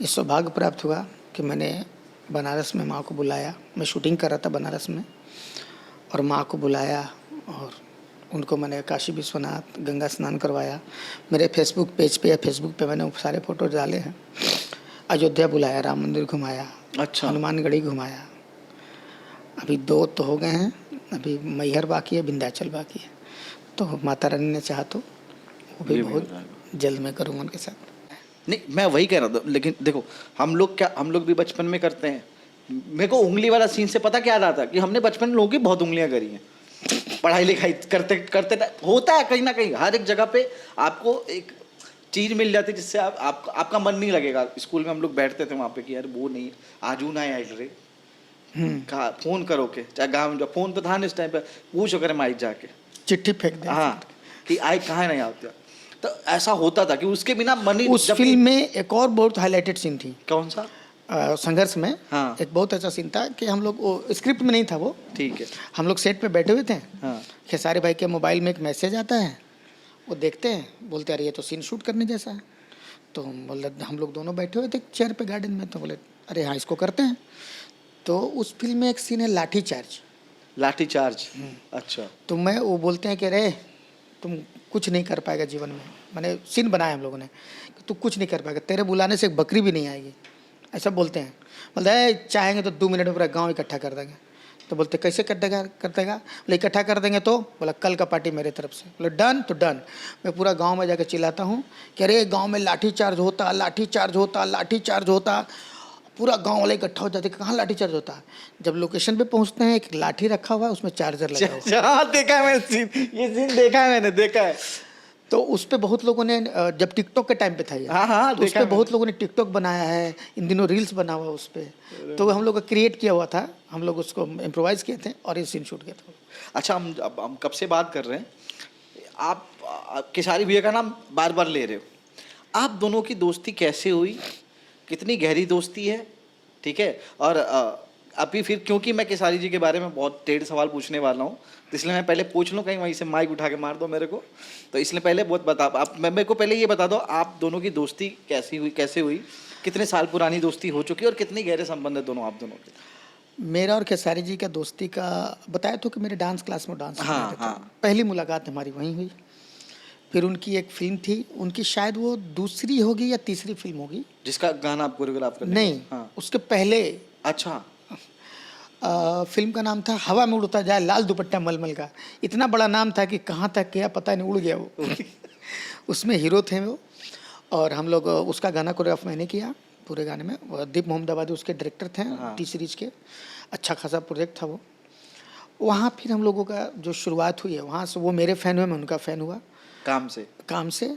इस सौभाग्य प्राप्त हुआ कि मैंने बनारस में माँ को बुलाया। मैं शूटिंग कर रहा था बनारस में, और माँ को बुलाया और उनको मैंने काशी विश्वनाथ, गंगा स्नान करवाया। मेरे फेसबुक पेज पे या फेसबुक पे मैंने सारे फ़ोटो डाले हैं। अयोध्या बुलाया, राम मंदिर घुमाया, अच्छा। हनुमानगढ़ी घुमाया। अभी 2 तो हो गए हैं, अभी मैहर बाकी है, विंध्याचल बाकी है। तो माता रानी ने चाहा तो वो भी ये भी हो बहुत जल्द मैं करूँगा उनके साथ। नहीं, मैं वही कह रहा था, लेकिन देखो हम लोग भी बचपन में करते हैं। मेरे को उंगली वाला सीन से पता क्या याद आता कि हमने बचपन में लोगों की बहुत उंगलियां करी हैं, पढ़ाई लिखाई करते करते होता है कहीं ना कहीं हर एक जगह पे आपको एक चीज मिल जाती है जिससे आपका मन नहीं लगेगा। स्कूल में हम लोग बैठते थे वहाँ पे कि यार वो नहीं आजू ना आए रे, कहा फोन करो के, चाहे गाँव में फोन पे था ना इस टाइम पे, पूछो करे माइक जाके, चिट्ठी फेंक दे। हाँ कि आए कहाँ नहीं आते। तो ऐसा होता था कि उसके बिना मन ही उस फिल्म में एक और बहुत हाईलाइटेड सीन थी, कौन सा? संघर्ष में। हाँ। एक बहुत अच्छा सीन था कि हम लोग वो स्क्रिप्ट में नहीं था वो, ठीक है। हम लोग सेट पे बैठे हुए थे। हाँ। खेसारी भाई के मोबाइल में एक मैसेज आता है, वो देखते हैं, बोलते हैं अरे ये तो सीन शूट करने जैसा है। तो बोले, हम लोग दोनों बैठे हुए थे चेयर पे गार्डन में, तो बोले अरे हाँ इसको करते हैं। तो उस फिल्म में एक सीन है लाठी चार्ज। लाठी चार्ज, अच्छा। तो मैं वो बोलते हैं कि अरे तुम कुछ नहीं कर पाएगा जीवन में, मैंने सीन बनाया हम लोगों ने कि तू कुछ नहीं कर पाएगा, तेरे बुलाने से एक बकरी भी नहीं आएगी, ऐसा बोलते हैं। बोलते हैं चाहेंगे तो 2 मिनट में पूरा गांव इकट्ठा कर देंगे। तो बोलते कैसे कर देगा, बोले इकट्ठा कर देंगे तो, बोला कल का पार्टी मेरे तरफ से। बोले डन, तो डन। मैं पूरा गांव में जाकर चिल्लाता हूँ कि अरे गांव में लाठी चार्ज होता, लाठी चार्ज होता, लाठी चार्ज होता। पूरा गांव वाले इकट्ठा हो जाते, कहाँ लाठी चार्ज होता है। जब लोकेशन पे पहुंचते हैं, एक लाठी रखा हुआ है, उसमें चार्जर लगा हुआ है। हाँ देखा है मैंने सीन, ये सीन देखा है मैंने, देखा है। तो उस पे बहुत लोगों ने जब टिकटॉक के टाइम पे था ये, हाँ हाँ, तो उस देखा पे है बहुत लोगों ने टिकटॉक बनाया है, इन दिनों रील्स बना हुआ है उस पे। तो हम लोग का क्रिएट किया हुआ था, हम लोग उसको इम्प्रोवाइज किए थे और ये सीन शूट किया था। अच्छा, हम कब से बात कर रहे हैं, आप केसारी भैया का नाम बार बार ले रहे हो। आप दोनों की दोस्ती कैसे हुई, कितनी गहरी दोस्ती है, ठीक है? और अभी फिर क्योंकि मैं केसारी जी के बारे में बहुत टेढ़ सवाल पूछने वाला हूँ, तो इसलिए मैं पहले पूछ लूँ, कहीं वहीं से माइक उठा के मार दो मेरे को। तो इसलिए पहले बहुत बता, आप मेरे को पहले ये बता दो, आप दोनों की दोस्ती कैसी हुई, कैसे हुई, कितने साल पुरानी दोस्ती हो चुकी है और कितनी गहरे संबंध है दोनों आप दोनों के? मेरा और खेसारी जी का दोस्ती का बताया तो कि मेरे डांस क्लास में डांस हाँ, करते थे। हाँ। पहली मुलाकात हमारी वहीं हुई। फिर उनकी एक फिल्म थी, उनकी शायद वो दूसरी होगी या तीसरी फिल्म होगी। जिसका गाना आप कोरियोग्राफ कर नहीं, हाँ। उसके पहले अच्छा। फिल्म का नाम था हवा में उड़ता जाए लाल दुपट्टा मलमल का। इतना बड़ा नाम था कि कहाँ तक गया पता नहीं, उड़ गया वो। उसमें हीरो थे वो, और हम लोग उसका गाना कोरियोग्राफ मैंने किया पूरे गाने में। दीप मोहम्मदाबादी उसके डायरेक्टर थे, हाँ। टी सीरीज के। अच्छा खासा प्रोजेक्ट था वो। वहाँ फिर हम लोगों का जो शुरुआत हुई है, वहाँ से वो मेरे फ़ैन हुए, मैं उनका फ़ैन हुआ काम से।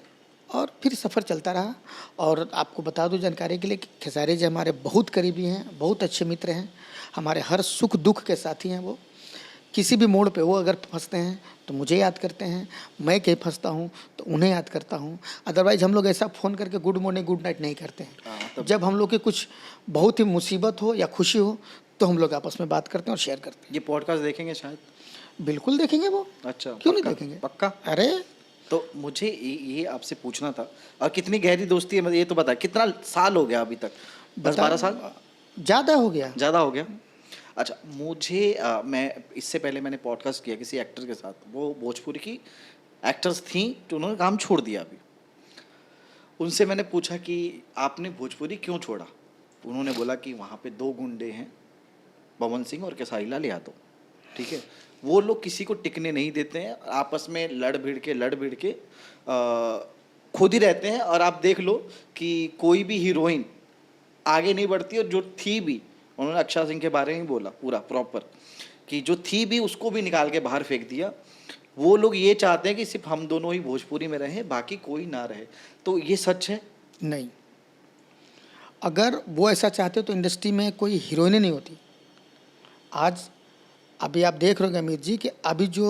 और फिर सफ़र चलता रहा। और आपको बता दूं जानकारी के लिए कि खेसारी जी हमारे बहुत करीबी हैं, बहुत अच्छे मित्र हैं, हमारे हर सुख दुख के साथी हैं। वो किसी भी मोड़ पे वो अगर फंसते हैं तो मुझे याद करते हैं, मैं कहीं फंसता हूँ तो उन्हें याद करता हूँ। अदरवाइज़ हम लोग ऐसा फ़ोन करके गुड मॉर्निंग गुड नाइट नहीं करते हैं। जब हम लोग की कुछ बहुत ही मुसीबत हो या खुशी हो तो हम लोग आपस में बात करते हैं और शेयर करते हैं। ये पॉडकास्ट देखेंगे शायद? बिल्कुल देखेंगे वो। अच्छा, क्यों नहीं पक्का? देखेंगे, पक्का। अरे तो मुझे ये आपसे पूछना था, और कितनी गहरी दोस्ती है, मतलब ये तो बता, कितना साल हो गया अभी तक? 10-12 साल? ज़्यादा हो गया। ज़्यादा हो गया। अच्छा, मुझे मैं इससे पहले मैंने पॉडकास्ट किया किसी एक्टर के साथ, वो भोजपुरी की एक्टर्स थी जो उन्होंने काम छोड़ दिया अभी। उनसे मैंने पूछा कि आपने भोजपुरी क्यों छोड़ा? उन्होंने बोला कि वहाँ पे 2 गुंडे हैं, पवन सिंह और केसारी लाल यादव, ठीक है? वो लोग किसी को टिकने नहीं देते हैं, आपस में लड़ भिड़ के खुद ही रहते हैं। और आप देख लो कि कोई भी हीरोइन आगे नहीं बढ़ती, और जो थी भी, उन्होंने अक्षय सिंह के बारे में बोला पूरा प्रॉपर, कि जो थी भी उसको भी निकाल के बाहर फेंक दिया। वो लोग ये चाहते हैं कि सिर्फ हम दोनों ही भोजपुरी में रहें, बाकी कोई ना रहे। तो ये सच है? नहीं, अगर वो ऐसा चाहते तो इंडस्ट्री में कोई हीरोइनें नहीं होती आज। अभी आप देख रहे होंगे अमित जी कि अभी जो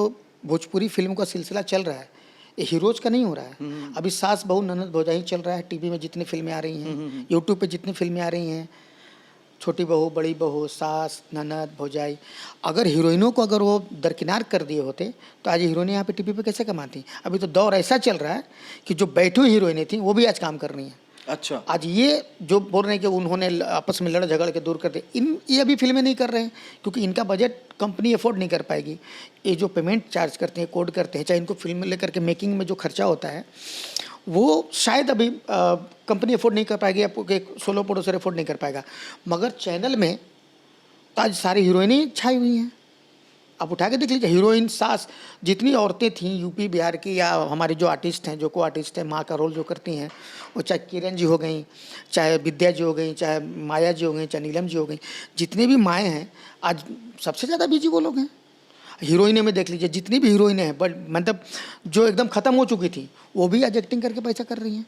भोजपुरी फिल्म का सिलसिला चल रहा है, ये हीरोज का नहीं हो रहा है। अभी सास बहू ननद भौजाई चल रहा है। टीवी में जितनी फिल्में आ रही हैं, यूट्यूब पे जितनी फिल्में आ रही हैं, छोटी बहू, बड़ी बहू, सास, ननद, भौजाई, अगर हीरोइनों को अगर वो दरकिनार कर दिए होते तो आज हीरोइनें यहाँ पे टीवी पे कैसे कमाती? अभी तो दौर ऐसा चल रहा है कि जो बैठी हुई हीरोइनें थी वो भी आज काम कर रही हैं। अच्छा। आज ये जो बोल रहे हैं कि उन्होंने आपस में लड़ झगड़ के दूर कर दे, ये अभी फिल्में नहीं कर रहे हैं क्योंकि इनका बजट कंपनी अफोर्ड नहीं कर पाएगी। ये जो पेमेंट चार्ज करते हैं, कोड करते हैं, चाहे इनको फिल्म लेकर के मेकिंग में जो खर्चा होता है वो शायद अभी कंपनी अफोर्ड नहीं कर पाएगी, आपको एक सोलो प्रोड्यूसर अफोर्ड नहीं कर पाएगा। मगर चैनल में तो आज सारी हीरोइनें छाई हुई हैं। आप उठा के देख लीजिए, हीरोइन, सास, जितनी औरतें थीं यूपी बिहार की या हमारे जो आर्टिस्ट हैं, जो को आर्टिस्ट हैं, माँ का रोल जो करती हैं, वो चाहे किरण जी हो गई, चाहे विद्या जी हो गई, चाहे माया जी हो गई, चाहे नीलम जी हो गई, जितने भी माएँ हैं आज सबसे ज़्यादा बिजी वो लोग हैं। हीरोइनें में देख लीजिए, जितनी भी हीरोइनें हैं, बट मतलब जो एकदम ख़त्म हो चुकी थी वो भी आज एक्टिंग करके पैसा कर रही हैं।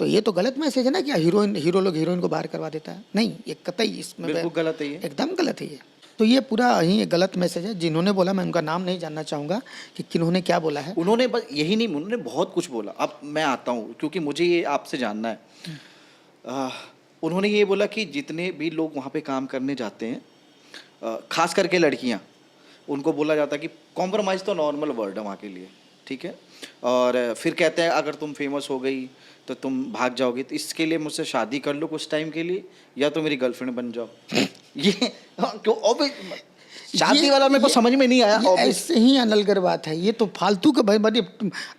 तो ये तो गलत मैसेज है ना कि हीरो लोग हीरोइन को बाहर करवा देता है। नहीं, ये कतई इसमें बिल्कुल गलत है ये। एकदम गलत है ये। तो ये पूरा ही एक गलत मैसेज है। जिन्होंने बोला, मैं उनका नाम नहीं जानना चाहूँगा कि किन्होंने क्या बोला है। उन्होंने बस यही नहीं, उन्होंने बहुत कुछ बोला। अब मैं आता हूँ क्योंकि मुझे ये आपसे जानना है। उन्होंने ये बोला कि जितने भी लोग वहाँ पे काम करने जाते हैं, खास करके लड़कियाँ, उनको बोला जाता है कि कॉम्प्रोमाइज़ तो नॉर्मल वर्ड है वहाँ के लिए, ठीक है। और फिर कहते हैं अगर तुम फेमस हो गई तो तुम भाग जाओगी, तो इसके लिए मुझसे शादी कर लो कुछ टाइम के लिए, या तो मेरी गर्लफ्रेंड बन जाओ। ये क्यों शादी वाला मेरे को समझ में नहीं आया। ऐसे ही अनलगर बात है ये, तो फालतू के भाई भाई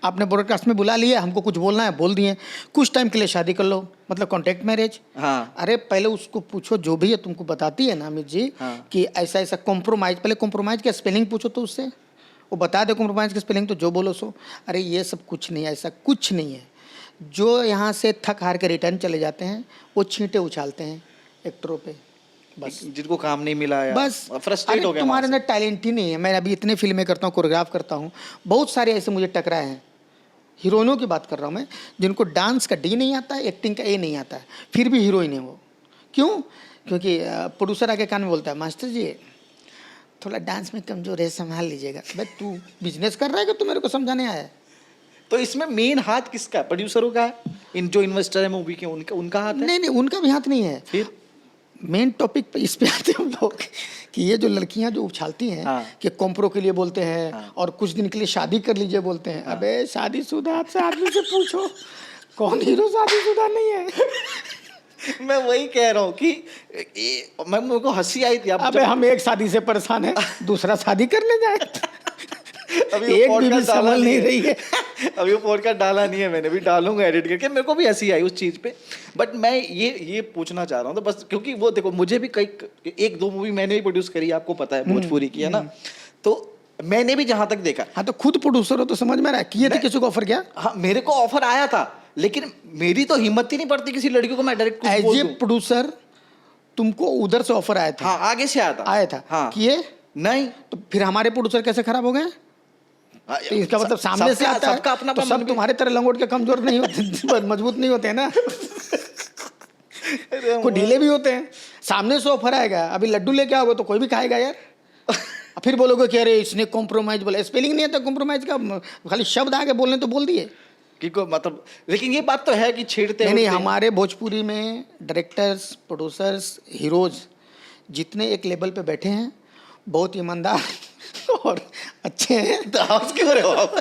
आपने ब्रॉडकास्ट में बुला लिया, हमको कुछ बोलना है बोल दिए, कुछ टाइम के लिए शादी कर लो, मतलब कॉन्ट्रैक्ट मैरिज। हाँ। अरे पहले उसको पूछो, जो भी है तुमको बताती है ना अमित जी, हाँ। कि ऐसा ऐसा कॉम्प्रोमाइज़, पहले कॉम्प्रोमाइज़ का स्पेलिंग पूछो तो उससे वो बता दे कॉम्प्रोमाइज़ का स्पेलिंग, तो जो बोलो सो। अरे ये सब कुछ नहीं है, ऐसा कुछ नहीं है। जो यहाँ से थक हार के रिटर्न चले जाते हैं वो छींटे उछालते हैं एक्टरों पे, बस। जिनको काम नहीं मिला या बस फ्रस्ट्रेट हो गया, तुम्हारे अंदर टैलेंट ही नहीं है। मैं अभी इतने फिल्में करता हूँ, कोरियोग्राफ करता हूँ, बहुत सारे ऐसे मुझे टकराए हैं, हीरोइनों की बात कर रहा हूँ मैं, जिनको डांस का डी नहीं आता है, एक्टिंग का ए नहीं आता है, फिर भी हीरोइन है वो। क्यों? क्योंकि प्रोड्यूसर आके कान में बोलता है, मास्टर जी थोड़ा डांस में कमजोर है, संभाल लीजिएगा। भाई तू बिजनेस कर रहा है कि तू मेरे को समझाने आया है? तो इसमें मेन हाथ किसका है? प्रोड्यूसरों का है? इन जो इन्वेस्टर है मूवी के, उनका हाथ है? नहीं, उनका भी हाथ नहीं है। फिर मेन टॉपिक पे इस पे आते हैं हम लोग कि ये जो लड़कियां जो उछालती हैं, हाँ। कि कॉम्प्रो के लिए बोलते हैं, हाँ। और कुछ दिन के लिए शादी कर लीजिए बोलते हैं। अबे शादीशुदा आपसे आदमी से पूछो, कौन हीरो शादीशुदा नहीं है? मैं वही कह रहा हूँ कि मेरे को हंसी आई थी। अबे हम एक शादी से परेशान है, दूसरा शादी करने जाए अभी एक बीवी संभल नहीं रही है। अभी वो पॉडकास्ट डाला नहीं है मैंने, भी डालूंगा एडिट करके। मेरे को भी हंसी आई उस चीज़ पे, बट मैं ये पूछना चाह रहा हूँ तो बस, क्योंकि वो देखो मुझे भी कई एक दो मूवी मैंने भी प्रोड्यूस करी, आपको पता है, भोजपुरी की है ना, तो मैंने भी जहाँ तक देखा। हाँ तो खुद प्रोड्यूसर हो तो समझ में रहा है, किए थे किसी को ऑफर किया? हाँ, मेरे को ऑफर आया था, लेकिन मेरी तो हिम्मत ही नहीं पड़ती किसी लड़की को मैं डायरेक्ट कुछ बोल एज ए दूं। प्रोड्यूसर तुमको उधर से ऑफर आया था? हाँ, आगे से आया था। हाँ, किए नहीं, तो फिर हमारे प्रोड्यूसर कैसे खराब हो गए? तो इसका मतलब सामने से आता है, सबका अपना तो सब तुम्हारे तरह लंगोट के कमजोर नहीं होते, मजबूत नहीं होते हैं ना। कोई ढीले भी होते हैं। सामने से ऑफर आएगा, अभी लड्डू लेके आओगे तो कोई भी खाएगा यार। फिर बोलोगे कि अरे इसने कॉम्प्रोमाइज बोला, स्पेलिंग नहीं आता कॉम्प्रोमाइज का, खाली शब्द आगे बोलने तो बोल दिए कि मतलब, लेकिन ये बात तो है कि छेड़ते नहीं, हमारे भोजपुरी में डायरेक्टर्स, प्रोड्यूसर्स, हीरोज जितने एक लेवल पे बैठे हैं, बहुत ईमानदार और अच्छे हैं। तो हंस क्यों रहे हो आप?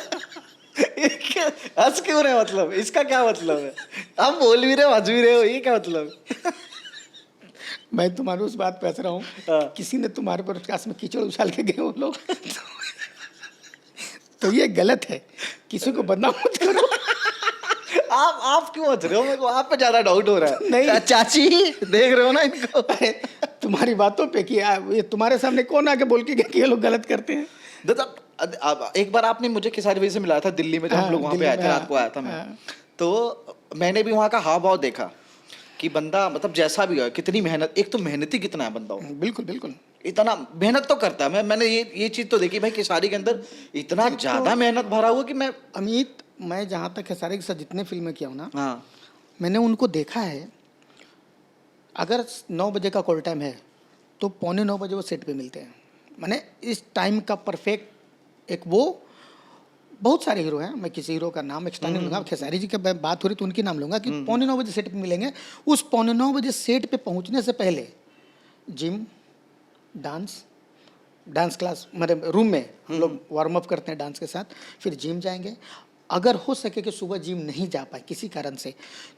हंस क्यों रहे हो? मतलब इसका क्या मतलब है? आप बोल भी रहे हो, हंस भी रहे हो, ये क्या मतलब? मैं तुम्हारे उस बात पे हंस रहा हूँ, हाँ। किसी ने तुम्हारे पर प्रकाश में कीचड़ उछाल के गए वो लोग। तो ये गलत है, किसी को बदनाम मत करो। आप क्यों हंस रहे हो? मेरे को आप पे ज्यादा डाउट हो रहा है। नहीं। चाची देख रहे हो ना इनको? अरे तुम्हारी बातों पे कि ये तुम्हारे सामने कौन आके बोल के गया कि ये लोग गलत करते हैं? एक बार आपने मुझे किसारी वजह से मिलाया था दिल्ली में, जब हम लोग वहाँ पे आए थे, रात को आया था मैं। तो मैंने भी वहाँ का हाव भाव देखा कि बंदा मतलब जैसा भी है, कितनी मेहनत, एक तो मेहनती कितना है बंदा, बिल्कुल बिल्कुल, इतना मेहनत तो करता है। मैंने ये चीज़ तो देखी भाई, किसारी के अंदर इतना ज़्यादा मेहनत भरा हुआ कि मैं अमित, मैं जहाँ तक खेसारी के साथ जितने फिल्में किया हूँ ना, हाँ, मैंने उनको देखा है। अगर 9 बजे का कॉल टाइम है तो 8:45 बजे वो सेट पे मिलते हैं। मैंने इस टाइम का परफेक्ट एक वो, बहुत सारे हीरो हैं, मैं किसी हीरो का नाम एक्स्ट्रा नहीं लूँगा, खेसारी जी की बात हो रही तो उनकी नाम लूँगा कि 8:45 बजे सेट पे मिलेंगे। उस 8:45 बजे सेट पे पहुँचने से पहले जिम, डांस क्लास, मतलब रूम में हम लोग वार्म अप करते हैं डांस के साथ, फिर जिम जाएंगे। अगर हो सके कि सुबह जिम नहीं जा पाए किसी कारण से,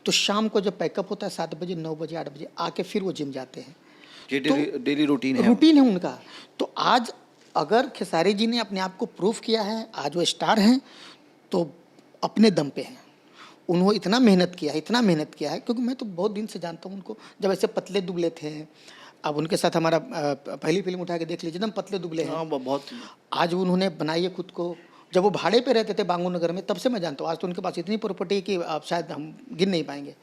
तो शाम को जब पैकअप होता है 7 बजे, 9 बजे, 8 बजे आके फिर वो जिम जाते हैं। ये डेली रूटीन है, रूटीन है उनका। तो आज अगर खेसारी जी ने अपने आप को प्रूफ किया है, आज वो स्टार हैं, तो अपने दम पे हैं। उन्होंने इतना मेहनत किया है, क्योंकि मैं तो बहुत दिन से जानता हूँ उनको, जब ऐसे पतले दुबले थे, अब उनके साथ हमारा पहली फिल्म उठा के देख लीजिए, एकदम पतले दुबले हैं। हाँ बहुत। आज उन्होंने बनाई है खुद को। जब वो भाड़े पे रहते थे बांगू नगर में, तब से मैं जानता हूँ। आज तो उनके पास इतनी प्रॉपर्टी है कि आप शायद हम गिन नहीं पाएंगे।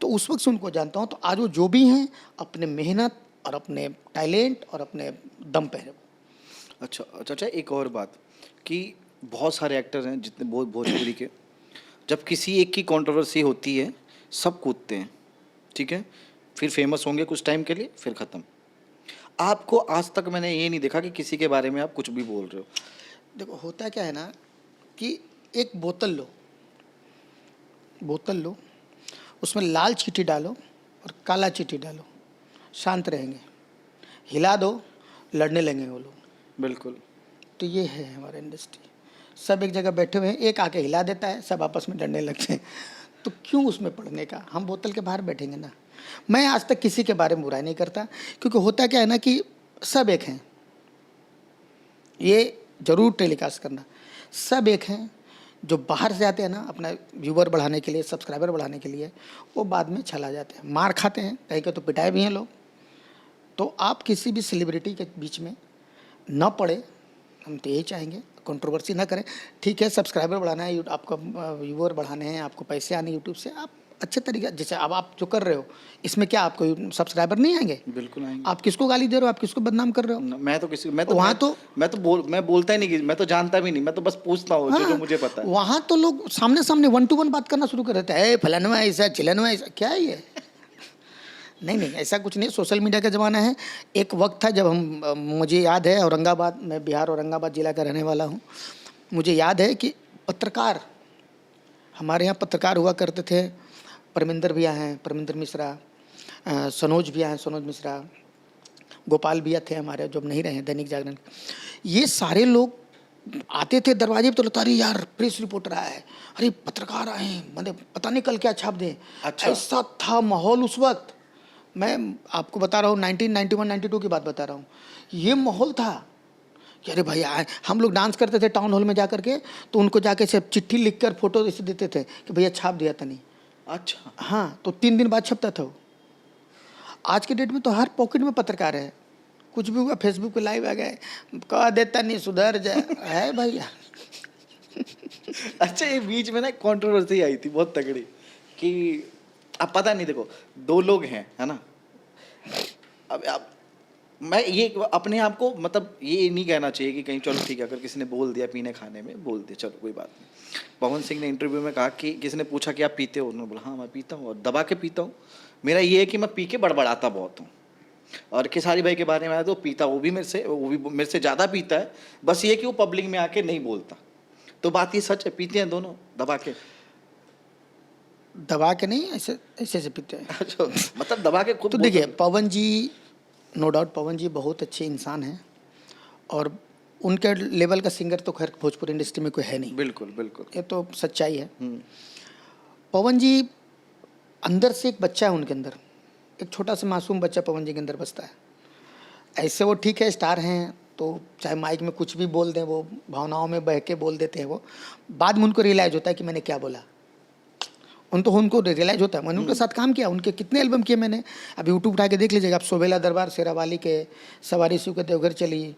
तो उस वक्त से उनको जानता हूँ। तो आज वो जो भी हैं, अपने मेहनत और अपने टैलेंट और अपने दम पे है। अच्छा अच्छा अच्छा, एक और बात कि बहुत सारे एक्टर हैं जितने भोजपुरी के, जब किसी एक की कंट्रोवर्सी होती है सब कूदते हैं, ठीक है, फिर फेमस होंगे कुछ टाइम के लिए, फिर ख़त्म। आपको आज तक मैंने ये नहीं देखा कि किसी के बारे में आप कुछ भी बोल रहे हो। देखो होता क्या है ना कि एक बोतल लो, उसमें लाल चींटी डालो और काला चींटी डालो, शांत रहेंगे। हिला दो, लड़ने लगेंगे वो लोग। बिल्कुल। तो ये है हमारा इंडस्ट्री। सब एक जगह बैठे हुए हैं, एक आके हिला देता है, सब आपस में लड़ने लगते हैं। तो क्यों उसमें पढ़ने का, हम बोतल के बाहर बैठेंगे ना। मैं आज तक किसी के बारे में बुराई नहीं करता, क्योंकि होता क्या है ना कि सब एक हैं। ये जरूर टेलीकास्ट करना, सब एक हैं। जो बाहर से आते हैं ना अपना व्यूवर बढ़ाने के लिए, सब्सक्राइबर बढ़ाने के लिए, वो बाद में छला जाते हैं, मार खाते हैं, कहीं के तो पिटाए भी हैं लोग। तो आप किसी भी सेलिब्रिटी के बीच में न पड़े, हम तो यही चाहेंगे, कंट्रोवर्सी ना करें। ठीक है, सब्सक्राइबर बढ़ाना है, आपका व्यूअर बढ़ाने हैं, आपको पैसे आने यूट्यूब से, आप अच्छे तरीके, जैसे अब आप जो कर रहे हो, इसमें क्या आपको सब्सक्राइबर नहीं आएंगे? बिल्कुल आएंगे। आप किसको गाली दे रहे हो, आप किसको बदनाम कर रहे हो? मैं बोलता ही नहीं, कि मैं तो जानता भी नहीं, मैं तो बस पूछता हूँ जो मुझे पता है। वहाँ तो लोग सामने सामने 1 to 1 बात करना शुरू कर देते हैं, फलाना ऐसा, चिलनवा ऐसा, क्या है ये? नहीं, ऐसा कुछ नहीं। सोशल मीडिया का ज़माना है। एक वक्त था जब मुझे याद है, औरंगाबाद, मैं बिहार औरंगाबाद ज़िला का रहने वाला हूँ। मुझे याद है कि पत्रकार, हमारे यहाँ पत्रकार हुआ करते थे। परमिंदर भैया हैं, परमिंदर मिश्रा, सनोज भैया हैं, सनोज मिश्रा, गोपाल भैया थे हमारे, जो अब नहीं रहे हैं, दैनिक जागरण। ये सारे लोग आते थे दरवाजे पे, तो लगता, अरे यार प्रेस रिपोर्टर आया है, अरे पत्रकार आए हैं, मतलब पता नहीं कल क्या छाप दें। अच्छा। ऐसा था माहौल उस वक्त। मैं आपको बता रहा हूँ 1991-92 की बात बता रहा हूँ। ये माहौल था कि अरे भाई आए। हम लोग डांस करते थे टाउन हॉल में जा कर के, तो उनको जाके सब चिट्ठी लिख कर फोटो ऐसे देते थे कि भैया छाप दिया था नहीं। अच्छा। हाँ, तो 3 दिन बाद छपता था वो। आज के डेट में तो हर पॉकेट में पत्रकार है। कुछ भी हुआ फेसबुक पे लाइव आ गए, कह देता नहीं सुधर जाए है भैया। अच्छा, ये बीच में ना कंट्रोवर्सी आई थी बहुत तगड़ी कि अब पता नहीं, देखो दो लोग हैं, है ना। अब मैं ये अपने आप को, मतलब ये नहीं कहना चाहिए कि कहीं चलो ठीक है, अगर किसी ने बोल दिया पीने खाने में, बोल दिया चलो कोई बात नहीं। पवन सिंह ने इंटरव्यू में कहा कि किसी ने पूछा कि आप पीते हो, उन्होंने बोला हाँ मैं पीता हूँ और दबा के पीता हूँ। मेरा ये है कि मैं पी के बड़बड़ाता बहुत हूँ। और खेसारी भाई के बारे में आया तो पीता, वो भी मेरे से ज़्यादा पीता है, बस ये कि वो पब्लिक में आके नहीं बोलता। तो बात ये सच है, पीते हैं दोनों दबा के? दबा के नहीं, ऐसे ऐसे पीते हैं। अच्छा, मतलब दबा के खुद। तो देखिए पवन जी, नो डाउट पवन जी बहुत अच्छे इंसान हैं, और उनके लेवल का सिंगर तो खैर भोजपुरी इंडस्ट्री में कोई है नहीं। बिल्कुल बिल्कुल। ये तो सच्चाई है। पवन जी अंदर से एक बच्चा है, उनके अंदर एक छोटा सा मासूम बच्चा पवन जी के अंदर बसता है। ऐसे वो ठीक है, स्टार हैं, तो चाहे माइक में कुछ भी बोल दें, वो भावनाओं में बह के बोल देते हैं। वो बाद में उनको रियलाइज़ होता है कि मैंने क्या बोला। उनको रियलाइज़ होता है। मैंने उनके साथ काम किया, उनके कितने एल्बम किए मैंने। अब यूट्यूब उठा के देख लीजिएगा आप, सोबेला दरबार, शेरावाली के, सवारी शिव के देवघर चली,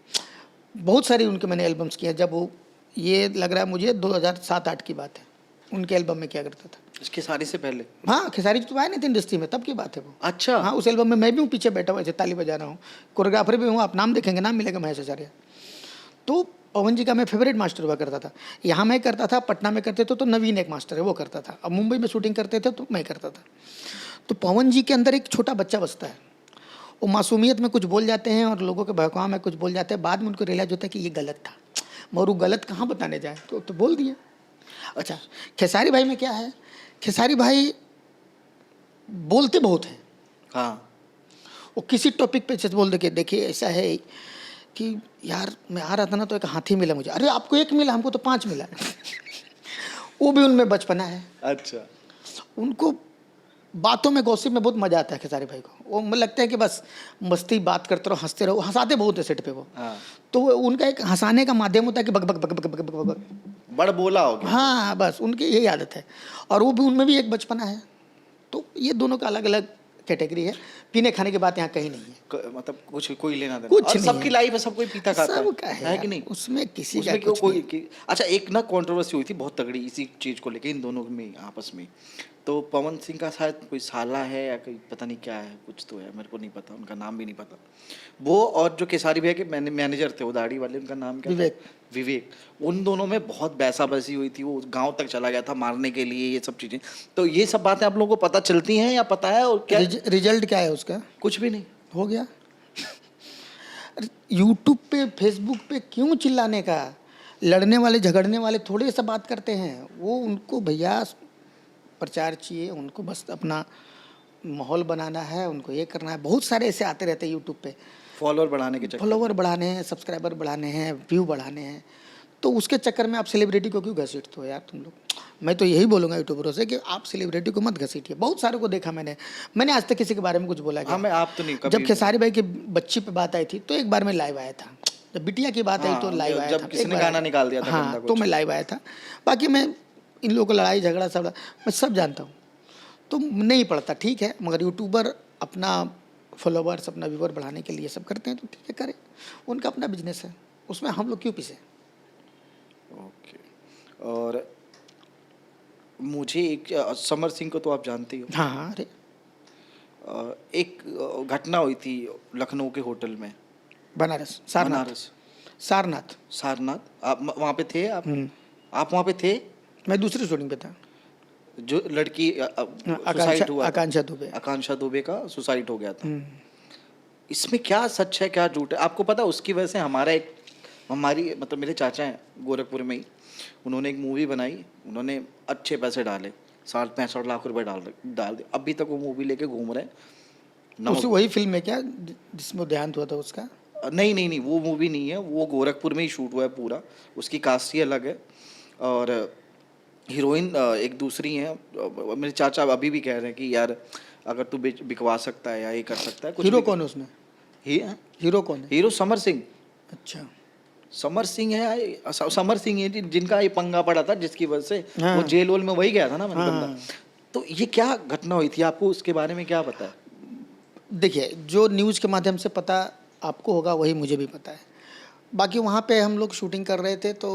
बहुत सारी उनके मैंने एल्बम्स किए। जब वो, ये लग रहा है मुझे 2007-8 की बात है, उनके एल्बम में क्या करता था। खेसारी से पहले? हाँ, खेसारी तो आए नहीं थे इंडस्ट्री में, तब की बात है वो। अच्छा। हाँ, उस एल्बम में मैं भी हूँ, पीछे बैठा हुआ ऐसे ताली बजा रहा हूँ, कोरियोग्राफर भी हूँ। आप नाम देखेंगे, नाम मिलेगा महेश आचार्य। तो पवन जी का मैं फेवरेट मास्टर हुआ करता था। यहाँ मैं करता था, पटना में करते थे तो नवीन एक मास्टर है वो करता था, अब मुंबई में शूटिंग करते थे तो मैं करता था। तो पवन जी के अंदर एक छोटा बच्चा बसता है, वो मासूमियत में कुछ बोल जाते हैं और लोगों के बहकाव में कुछ बोल जाते हैं। बाद में उनको रियलाइज होता है कि ये गलत था, मगर वो गलत कहाँ बताने जाए, तो बोल दिए। अच्छा, खेसारी भाई में क्या है, खेसारी भाई बोलते बहुत हैं। हाँ। वो किसी टॉपिक पे जैसे बोल दे कि देखिए ऐसा है कि यार मैं आ रहा था ना तो एक हाथी मिला मुझे, अरे आपको 1 मिला, हमको तो 5 मिला। वो भी उनमें बचपना है। अच्छा। उनको बातों में, गॉसिप में बहुत मजा आता है खेसारी भाई को। वो मुझे लगता है कि बस मस्ती, बात करते रहो, हंसते रहो, हंसाते बहुत है सेट पे वो। हाँ। तो उनका एक हंसाने का माध्यम होता है कि बक बक बक बक बक बक बक। बड़ बोला हो गया। हाँ, बस उनकी यही आदत है, और वो भी, उनमें भी एक बचपना है। तो ये दोनों का अलग अलग कैटेगरी है, पीने खाने की बात यहाँ कहीं नहीं है। मतलब कुछ कोई लेना देना कुछ और नहीं सबकी है। लाइफ है, सब कोई पीता खाता सबका है है कि नहीं? उसमें किसी का उसमें क्यों कुछ कोई नहीं। अच्छा, एक ना कंट्रोवर्सी हुई थी बहुत तगड़ी इसी चीज को लेके इन दोनों में आपस में। तो पवन सिंह का शायद कोई साला है या कोई पता नहीं क्या है, कुछ तो है, मेरे को नहीं पता, उनका नाम भी नहीं पता। वो और जो केसारी भैया के मैनेजर थे, वो दाढ़ी वाले, उनका नाम क्या था? विवेक। विवेक। उन दोनों में बहुत बैसाबैसी हुई थी, वो गांव तक चला गया था मारने के लिए, ये सब चीजें। तो ये सब बातें आप लोगों को पता चलती हैं या पता है? और क्या रिजल्ट क्या है उसका? कुछ भी नहीं हो गया। यूट्यूब पे फेसबुक पे क्यों चिल्लाने का? लड़ने वाले झगड़ने वाले थोड़े सा बात करते हैं, वो उनको भैया प्रचार चाहिए, उनको बस अपना माहौल बनाना है, उनको ये करना है। बहुत सारे ऐसे आते रहते हैं यूट्यूब पे, फॉलोअर बढ़ाने के चक्कर। फॉलोवर बढ़ाने हैं, सब्सक्राइबर बढ़ाने हैं, व्यू बढ़ाने हैं, तो उसके चक्कर में आप सेलिब्रिटी को क्यों घसीटते हो यार तुम लोग? मैं तो यही बोलूँगा यूट्यूबरों से कि आप सेलिब्रिटी को मत घसीटिए। बहुत सारों को देखा मैंने आज तक किसी के बारे में कुछ बोला क्या? हाँ, मैं आप तो नहीं जब खेसारी भाई की बच्ची पे बात आई थी तो एक बार मैं लाइव आया था, जब बिटिया की बात आई तो हाँ, लाइव आया जब था, किसी एक ने बार गाना आया था। निकाल दिया था गंदा हाँ, कुछ। तो मैं लाइव आया था। बाकी मैं इन लोगों को लड़ाई झगड़ा सब मैं सब जानता हूँ, तो नहीं पड़ता, ठीक है। मगर यूट्यूबर अपना फॉलोवर्स, अपना व्यूवर बढ़ाने के लिए सब करते हैं, तो ठीक है, करें, उनका अपना बिजनेस है, उसमें हम लोग क्यों पीछे? ओके। और मुझे एक समर सिंह को तो आप जानते ही हो। हाँ हाँ, अरे एक घटना हुई थी लखनऊ के होटल में, बनारस, सारनाथ। बनारस, सारनाथ। सारनाथ। आप वहाँ पे थे? हम्म। आप वहाँ पे थे? मैं दूसरी शूटिंग पे था। जो लड़की सुसाइड हुआ था, आकांक्षा दुबे। आकांक्षा दुबे का सुसाइड हो गया था। हम्म। इसमें क्या सच है क्या झूठ है? आपको पता है उसकी वजह से हमारी मतलब मेरे चाचा हैं गोरखपुर में ही, उन्होंने एक मूवी बनाई, उन्होंने अच्छे पैसे डाले, 65 लाख रुपए डाल दे, अभी तक वो मूवी लेके घूम रहे हैं। उसी वही फिल्म है क्या जिसमें देहांत हुआ था उसका? नहीं नहीं नहीं, वो मूवी नहीं है, वो गोरखपुर में ही शूट हुआ है पूरा, उसकी कास्ट ही अलग है। और हीरोइन एक दूसरी हैं। मेरे चाचा अभी भी कह रहे हैं कि यार अगर तू बिकवा सकता है या ये कर सकता है कुछ। हीरो कौन है उसमें? हीरो कौन है? हीरो समर सिंह। अच्छा, समर सिंह है, समर सिंह है जिनका ये पंगा पड़ा था, जिसकी वजह से हाँ। वो जेल वेल में वही गया था ना मैंने हाँ। बंदा। तो ये क्या घटना हुई थी, आपको उसके बारे में क्या पता है? देखिए, जो न्यूज़ के माध्यम से पता आपको होगा वही मुझे भी पता है। बाकी वहाँ पे हम लोग शूटिंग कर रहे थे, तो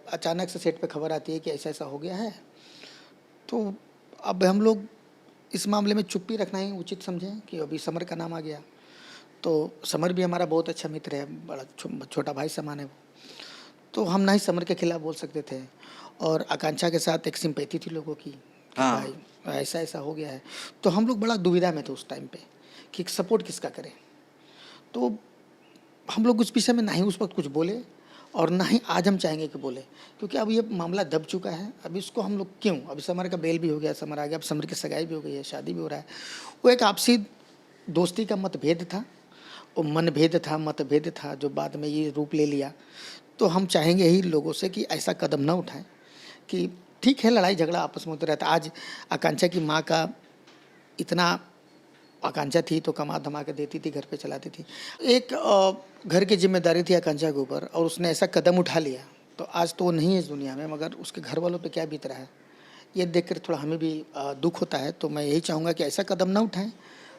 अचानक से सेट पे खबर आती है कि ऐसा ऐसा हो गया है। तो अब हम लोग इस मामले में चुप्पी रखना ही उचित समझें कि अभी समर का नाम आ गया। तो समर भी हमारा बहुत अच्छा मित्र है, बड़ा छोटा भाई समान है वो, तो हम ना ही समर के खिलाफ बोल सकते थे। और आकांक्षा के साथ एक सिंपैथी थी लोगों की कि हाँ। भाई ऐसा ऐसा हो गया है, तो हम लोग बड़ा दुविधा में थे उस टाइम पे कि सपोर्ट किसका करें। तो हम लोग उस विषय में ना ही उस वक्त कुछ बोले और ना ही आज हम चाहेंगे कि बोले, क्योंकि अब ये मामला दब चुका है। अब इसको हम लोग क्यों, अभी समर का बेल भी हो गया, समर आ गया, अब समर की सगाई भी हो गई है, शादी भी हो रहा है। वो एक आपसी दोस्ती का मतभेद था, वो मनभेद था, मतभेद था, जो बाद में ये रूप ले लिया। तो हम चाहेंगे ही लोगों से कि ऐसा कदम ना उठाएं कि ठीक है, लड़ाई झगड़ा आपस में होता रहता। आज आकांक्षा की माँ का इतना, आकांक्षा थी तो कमा धमा के देती थी, घर पे चलाती थी, एक घर की जिम्मेदारी थी आकांक्षा के ऊपर, और उसने ऐसा कदम उठा लिया। तो आज तो वो नहीं है इस दुनिया में, मगर उसके घर वालों पे क्या बीत रहा है ये देखकर थोड़ा हमें भी दुख होता है। तो मैं यही चाहूँगा कि ऐसा कदम ना उठाएं।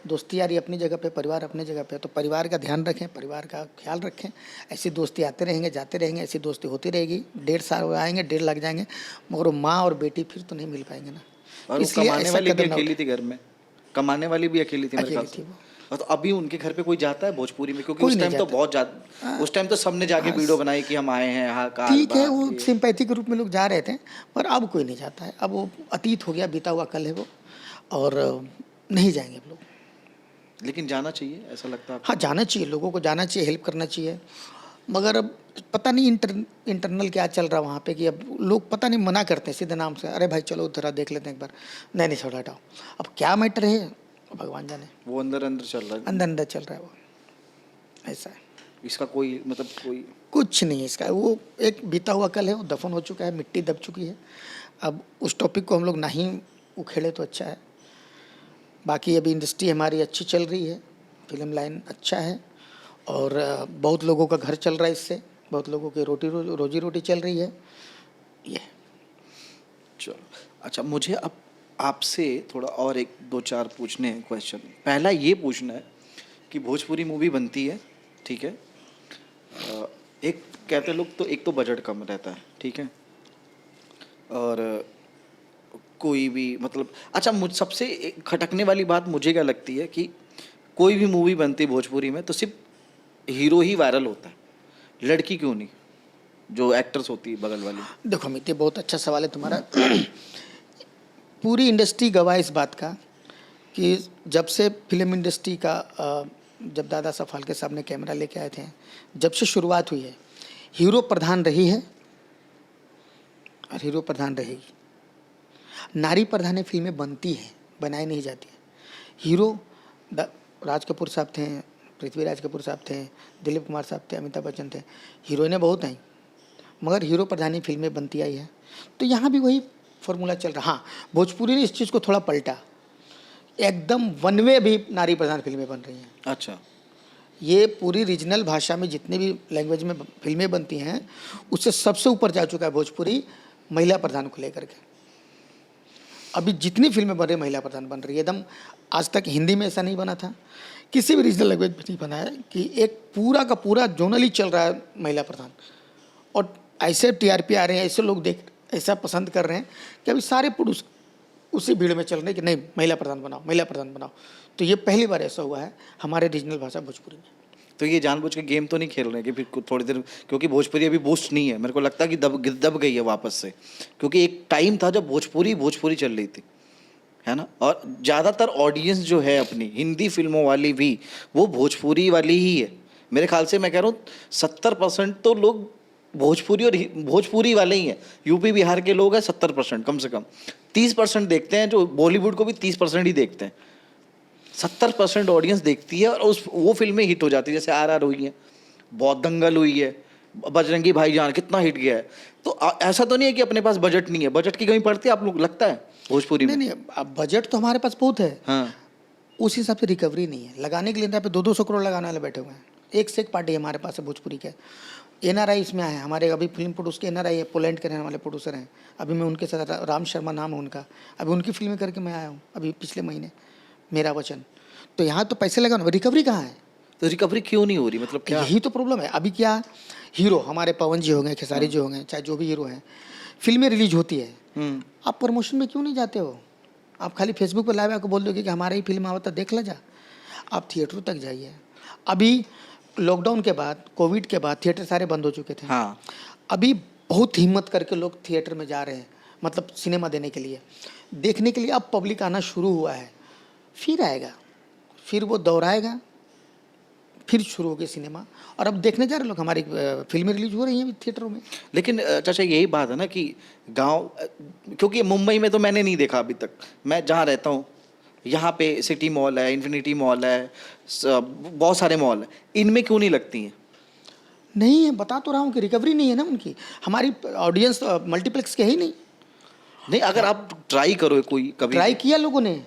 दोस्ती यारी अपनी जगह पे, परिवार अपनी जगह पे, तो परिवार का ध्यान रखें, परिवार का ख्याल रखें। ऐसी दोस्ती आते रहेंगे, जाते रहेंगे, ऐसी दोस्ती होती रहेगी। 1.5 साल आएंगे, 1.5 लग जाएंगे, मगर वो माँ और बेटी फिर तो नहीं मिल पाएंगे ना। और वो इसलिए कमाने ऐसा वाली भी कदम ना अकेली थी घर में, कमाने वाली भी अकेली थी मेरे अकेली ख्याल थी से। वो। और तो अभी उनके घर पे कोई जाता है भोजपुरी में? क्योंकि कोई उस नहीं टाइम तो जाता। बहुत ज्यादा, उस टाइम तो सबने जाके वीडियो बनाई कि हम आए हैं, हाँ कार ठीक है, बात वो ये। सिंपैथी के रूप में लोग जा रहे थे, पर अब कोई नहीं जाता है। अब वो अतीत हो गया, बीता हुआ कल है वो, और नहीं जाएंगे अब लोग। लेकिन जाना चाहिए, ऐसा लगता है आपको? हाँ, जाना चाहिए, लोगों को जाना चाहिए, हेल्प करना चाहिए। मगर अब पता नहीं इंटरनल क्या चल रहा है वहाँ पे कि अब लोग पता नहीं मना करते हैं सीधे नाम से, अरे भाई चलो उधर देख लेते हैं एक बार, नहीं नहीं छोड़ हटाओ। अब क्या मैटर है भगवान जाने, वो अंदर अंदर चल रहा है, अंदर अंदर चल रहा है वो, ऐसा है। इसका कोई मतलब कोई कुछ नहीं है इसका, वो एक बीता हुआ कल है, वो दफन हो चुका है, मिट्टी दब चुकी है। अब उस टॉपिक को हम लोग नहीं उखेड़े तो अच्छा है। बाकी अभी इंडस्ट्री हमारी अच्छी चल रही है, फिल्म लाइन अच्छा है, और बहुत लोगों का घर चल रहा है इससे, बहुत लोगों की रोजी रोटी चल रही है ये। चलो अच्छा, मुझे अब आपसे थोड़ा और एक दो चार पूछने हैं क्वेश्चन। पहला ये पूछना है कि भोजपुरी मूवी बनती है, ठीक है, एक कहते लोग तो एक तो बजट कम रहता है, ठीक है, और कोई भी मतलब अच्छा मुझ सबसे एक खटकने वाली बात मुझे क्या लगती है कि कोई भी मूवी बनती है भोजपुरी में तो सिर्फ हीरो ही वायरल होता है, लड़की क्यों नहीं, जो एक्ट्रेस होती है बगल वाली। देखो अमित, ये बहुत अच्छा सवाल है तुम्हारा। पूरी इंडस्ट्री गवाह इस बात का कि जब से फिल्म इंडस्ट्री का जब दादा साहब फाल्के साहब ने कैमरा लेके आए थे, जब से शुरुआत हुई है, हीरो प्रधान रही है और हीरो प्रधान रहेगी। नारी प्रधान फिल्में बनती हैं, बनाई नहीं जाती है। हीरो राज कपूर साहब थे, पृथ्वीराज कपूर साहब थे, दिलीप कुमार साहब थे, अमिताभ बच्चन थे, हीरोइनें बहुत आई, मगर हीरो प्रधानी फिल्में बनती आई है। तो यहाँ भी वही फॉर्मूला चल रहा। हाँ, भोजपुरी ने इस चीज़ को थोड़ा पलटा, एकदम वन वे भी नारी प्रधान फिल्में बन रही हैं। अच्छा, ये पूरी रीजनल भाषा में जितने भी लैंग्वेज में फिल्में बनती हैं उससे सबसे ऊपर जा चुका है भोजपुरी, महिला प्रधान को लेकर के। अभी जितनी फिल्में बन रही महिला प्रधान बन रही है एकदम। आज तक हिंदी में ऐसा नहीं बना था, किसी भी रीजनल लैंग्वेज में नहीं बना है कि एक पूरा का पूरा जोनली चल रहा है महिला प्रधान। और ऐसे टीआरपी आ रहे हैं, ऐसे लोग देख ऐसा पसंद कर रहे हैं कि अभी सारे पुरुष उसी भीड़ में चल रहे हैं कि नहीं महिला प्रधान बनाओ, महिला प्रधान बनाओ। तो ये पहली बार ऐसा हुआ है हमारे रीजनल भाषा भोजपुरी में। तो ये जानबूझ के गेम तो नहीं खेल रहे हैं कि फिर थोड़ी देर, क्योंकि भोजपुरी अभी बूस्ट नहीं है, मेरे को लगता है कि दब गई है वापस से, क्योंकि एक टाइम था जब भोजपुरी चल रही थी, है ना, और ज़्यादातर ऑडियंस जो है अपनी हिंदी फिल्मों वाली भी वो भोजपुरी वाली ही है। मेरे ख्याल से मैं कह रहा हूँ 70% तो लोग भोजपुरी वाले ही हैं। यूपी बिहार के लोग हैं 70%, कम से कम 30% देखते हैं, जो बॉलीवुड को भी 30% ही देखते हैं। 70% ऑडियंस देखती है और वो फिल्में हिट हो जाती है, जैसे RR हुई है, बहुत दंगल हुई है, बजरंगी भाईजान कितना हिट गया है। तो ऐसा तो नहीं है कि अपने पास बजट नहीं है, बजट की कमी पड़ती है आप लोग लगता है भोजपुरी में? नहीं, अब बजट तो हमारे पास बहुत है, हाँ, उस हिसाब से रिकवरी नहीं है। लगाने के लिए यहाँ पे 200-200 करोड़ लगाने वाले बैठे हुए हैं। एक से एक पार्टी हमारे पास है भोजपुरी के। NRI इसमें आए हैं हमारे, अभी फिल्म प्रोड्यूस के NRI है, पोलैंड के रहने वाले प्रोड्यूसर हैं। अभी मैं उनके साथ, राम शर्मा नाम है उनका, अभी उनकी फिल्में करके मैं आया हूँ अभी पिछले महीने, मेरा वचन। तो यहाँ तो पैसे लगाना, रिकवरी कहाँ है? तो रिकवरी क्यों नहीं हो रही, मतलब क्या? यही तो प्रॉब्लम है। अभी क्या, हीरो हमारे पवन जी हो गए, खेसारी जी हो गए, चाहे जो भी हीरो हैं, फिल्में रिलीज होती है, आप प्रमोशन में क्यों नहीं जाते हो? आप खाली फेसबुक पर लाइव आकर बोल दोगे कि हमारा ही फिल्म आवता देख ला जा। आप थिएटरों तक जाइए। अभी लॉकडाउन के बाद, कोविड के बाद थिएटर सारे बंद हो चुके थे। हाँ, अभी बहुत हिम्मत करके लोग थिएटर में जा रहे हैं, मतलब सिनेमा देने के लिए, देखने के लिए। अब पब्लिक आना शुरू हुआ है, फिर आएगा, फिर वो दोहराएगा, फिर शुरू हो गया सिनेमा। और अब देखने जा रहे लोग, हमारी फिल्में रिलीज हो रही हैं थिएटरों में। लेकिन चाचा यही बात है ना कि गांव, क्योंकि मुंबई में तो मैंने नहीं देखा अभी तक, मैं जहाँ रहता हूँ यहाँ पे सिटी मॉल है, इन्फिनिटी मॉल है, बहुत सारे मॉल हैं, इनमें क्यों नहीं लगती हैं? नहीं है, बता तो रहा हूँ कि रिकवरी नहीं है ना उनकी। हमारी ऑडियंस मल्टीप्लेक्स के ही नहीं। नहीं, अगर आप ट्राई करो कोई कभी। ट्राई किया लोगों ने।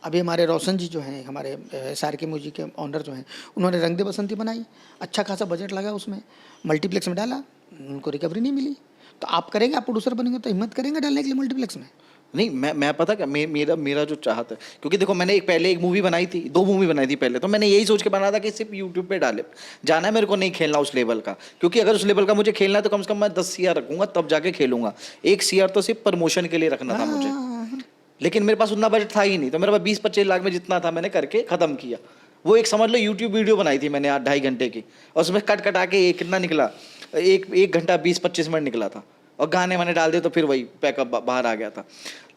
अभी हमारे रोशन जी जो हैं, हमारे SRK म्यूजिक के ऑनर जो हैं, उन्होंने रंग दे बसंती बनाई, अच्छा खासा बजट लगा उसमें, मल्टीप्लेक्स में डाला, उनको रिकवरी नहीं मिली। तो आप करेंगे, आप प्रोड्यूसर बनेंगे तो हिम्मत करेंगे डालने के लिए मल्टीप्लेक्स में। नहीं, मैं पता क्या, मेरा जो चाहता है, क्योंकि देखो मैंने पहले एक मूवी बनाई थी, 2 मूवी बनाई थी पहले, तो मैंने यही सोच के बनाया था कि सिर्फ यूट्यूब पे डाले, जाना है मेरे को नहीं खेलना उस लेवल का, क्योंकि अगर उस लेवल का मुझे खेलना है तो कम से कम मैं 10 CR रखूंगा तब जाके खेलूंगा। 1 CR तो सिर्फ प्रमोशन के लिए रखना था मुझे, लेकिन मेरे पास उतना बजट था ही नहीं, तो मेरे पास 20-25 लाख में जितना था मैंने करके ख़त्म किया। वो एक समझ लो यूट्यूब वीडियो बनाई थी मैंने 2.5 घंटे की, और उसमें कटा के कितना निकला, एक घंटा 20-25 मिनट निकला था, और गाने मैंने डाल दिए तो फिर वही पैकअप बाहर आ गया था।